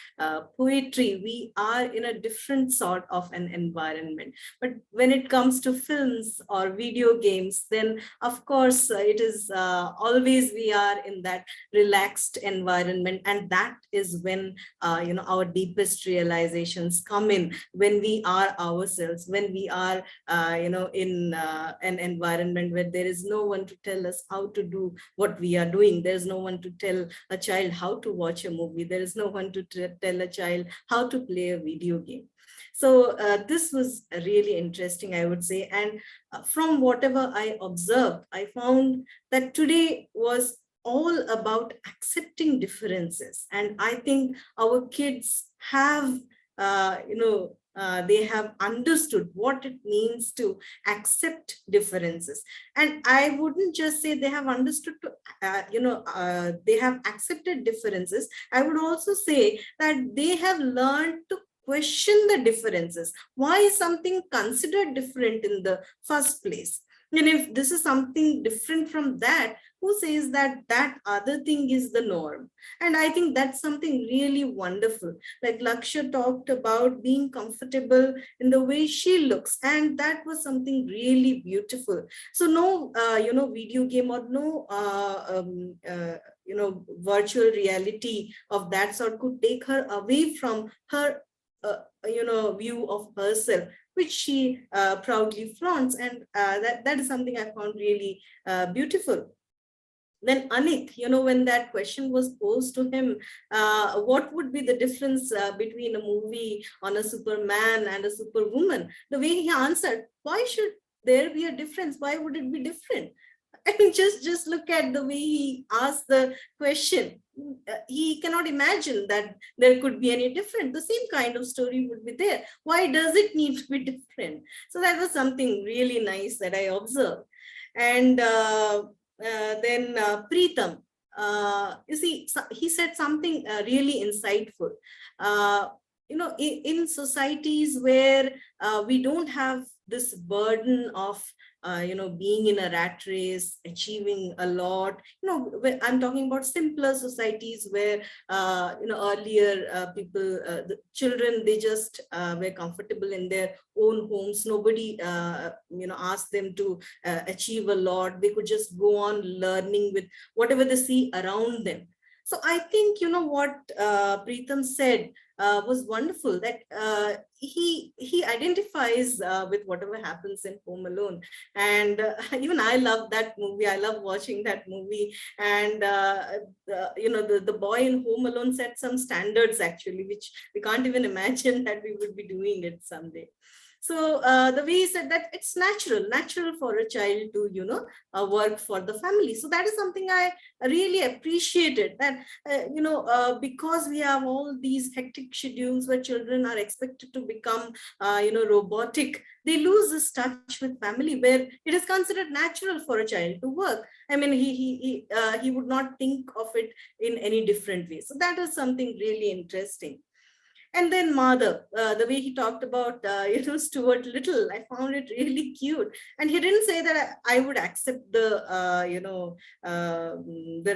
poetry, we are in a different sort of an environment. But when it comes to films or video games, then of course it is always we are in that relaxed environment, and that is when our deepest realizations come in, when we are ourselves, when we are in an environment where there is no one to tell us how to do what we are doing. There's no one to tell a child how to watch a movie. There is no one to tell a child how to play a video game. So this was really interesting, I would say. And from whatever I observed, I found that today was all about accepting differences. And I think our kids have, they have understood what it means to accept differences. And I wouldn't just say they have understood to, they have accepted differences. I would also say that they have learned to question the differences. Why is something considered different in the first place? And if this is something different from that, who says that that other thing is the norm? And I think that's something really wonderful. Like Laksha talked about being comfortable in the way she looks, and that was something really beautiful. So no, video game or no, virtual reality of that sort could take her away from her, view of herself, which she proudly flaunts. And that is something I found really beautiful. Then Anik, when that question was posed to him, what would be the difference between a movie on a Superman and a Superwoman? The way he answered, why should there be a difference? Why would it be different? I mean, just look at the way he asked the question. He cannot imagine that there could be any different. The same kind of story would be there. Why does it need to be different? So that was something really nice that I observed. And then Preetam, you see, he said something really insightful. In societies where we don't have this burden of being in a rat race, achieving a lot. I'm talking about simpler societies where earlier people, the children, they just were comfortable in their own homes. Nobody asked them to achieve a lot. They could just go on learning with whatever they see around them. So I think what Preetam said was wonderful, that he identifies with whatever happens in Home Alone. And even I love that movie. I love watching that movie. And the boy in Home Alone set some standards, actually, which we can't even imagine that we would be doing it someday. So the way he said that it's natural for a child to, work for the family. So that is something I really appreciated, that, because we have all these hectic schedules where children are expected to become, robotic, they lose this touch with family, where it is considered natural for a child to work. I mean, he would not think of it in any different way. So that is something really interesting. And then Madhav, the way he talked about, Stuart Little, I found it really cute. And he didn't say that I would accept the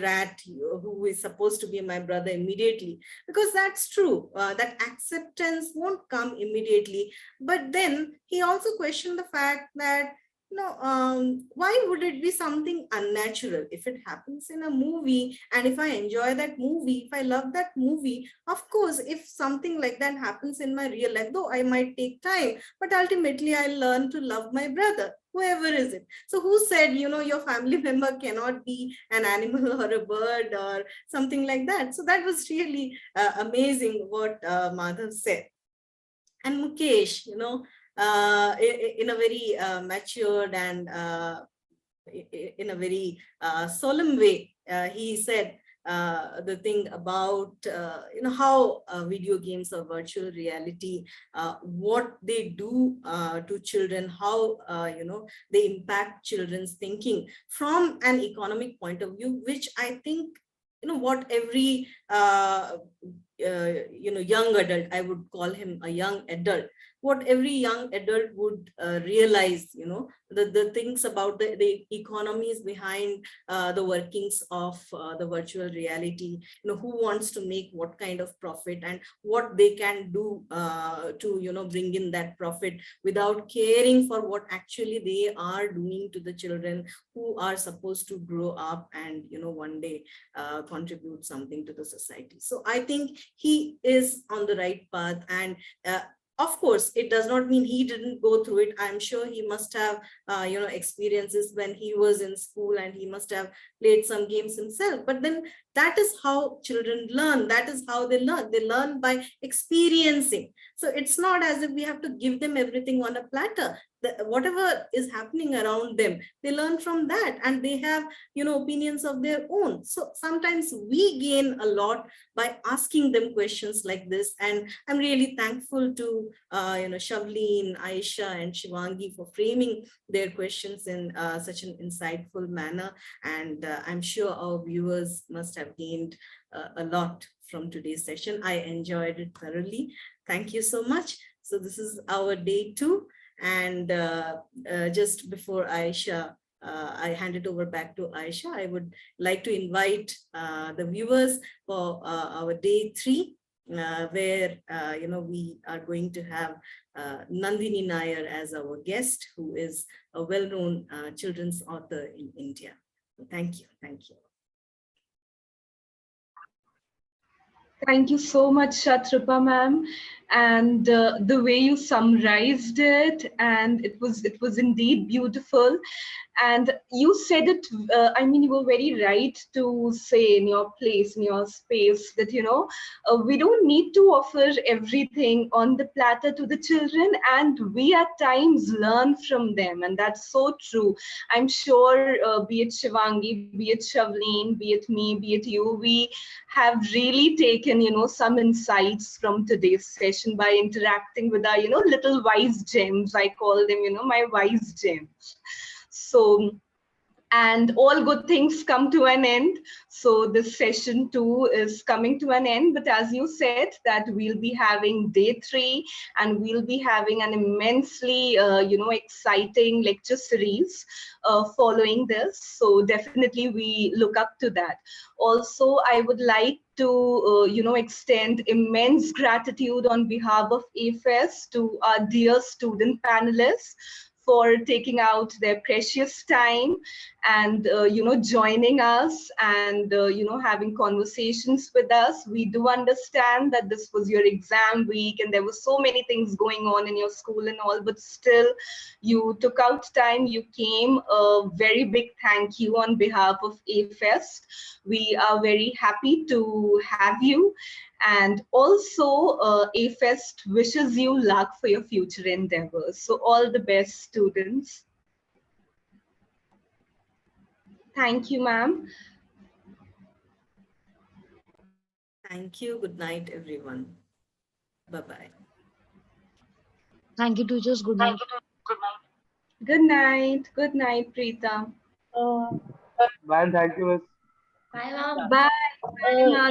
rat who is supposed to be my brother immediately, because that's true. That acceptance won't come immediately. But then he also questioned the fact that, why would it be something unnatural if it happens in a movie? And if I enjoy that movie, if I love that movie, of course, if something like that happens in my real life, though I might take time, but ultimately I'll learn to love my brother, whoever is it. So who said, your family member cannot be an animal or a bird or something like that? So that was really amazing what Madhav said. And Mukesh, in a very matured and in a very solemn way, he said the thing about how video games or virtual reality, what they do to children, how they impact children's thinking from an economic point of view, which I think what every young adult, I would call him a young adult, what every young adult would realize, the things about the economies behind the workings of the virtual reality, who wants to make what kind of profit, and what they can do to, bring in that profit without caring for what actually they are doing to the children who are supposed to grow up and, one day contribute something to the society. So I think he is on the right path. And of course, it does not mean he didn't go through it. I'm sure he must have, experiences when he was in school, and he must have played some games himself. But then that is how children learn. That is how they learn. They learn by experiencing. So it's not as if we have to give them everything on a platter. Whatever is happening around them, they learn from that, and they have, opinions of their own. So sometimes we gain a lot by asking them questions like this. And I'm really thankful to Shavleen, Ayesha, and Shivangi for framing their questions in such an insightful manner. And I'm sure our viewers must have gained a lot from today's session. I enjoyed it thoroughly. Thank you so much. So this is our day 2. And just before Ayesha, I hand it over back to Ayesha, I would like to invite the viewers for our day 3, where we are going to have Nandini Nair as our guest, who is a well-known children's author in India. Thank you. Thank you. Thank you so much, Shatrapa ma'am. And the way you summarized it, and it was indeed beautiful. And you said it, you were very right to say in your place, in your space, that, we don't need to offer everything on the platter to the children, and we at times learn from them. And that's so true. I'm sure, be it Shivangi, be it Shavleen, be it me, be it you, we have really taken, some insights from today's session by interacting with our, little wise gems. I call them, my wise gems. So, And all good things come to an end. So this session 2 is coming to an end. But as you said, that we'll be having day 3, and we'll be having an immensely, exciting lecture series following this. So definitely we look up to that. Also, I would like to, extend immense gratitude on behalf of AIFEST to our dear student panelists for taking out their precious time and joining us and having conversations with us. We do understand that this was your exam week and there were so many things going on in your school and all, but still you took out time, you came. A very big thank you on behalf of AIFEST. We are very happy to have you. And also, AIFEST wishes you luck for your future endeavors. So all the best, students. Thank you, ma'am. Thank you. Good night, everyone. Bye-bye. Thank you, teachers. Good night. Good night. Good night, Preetam. Man, thank you, Miss. Bye, ma'am. Bye. Bye, Madhav.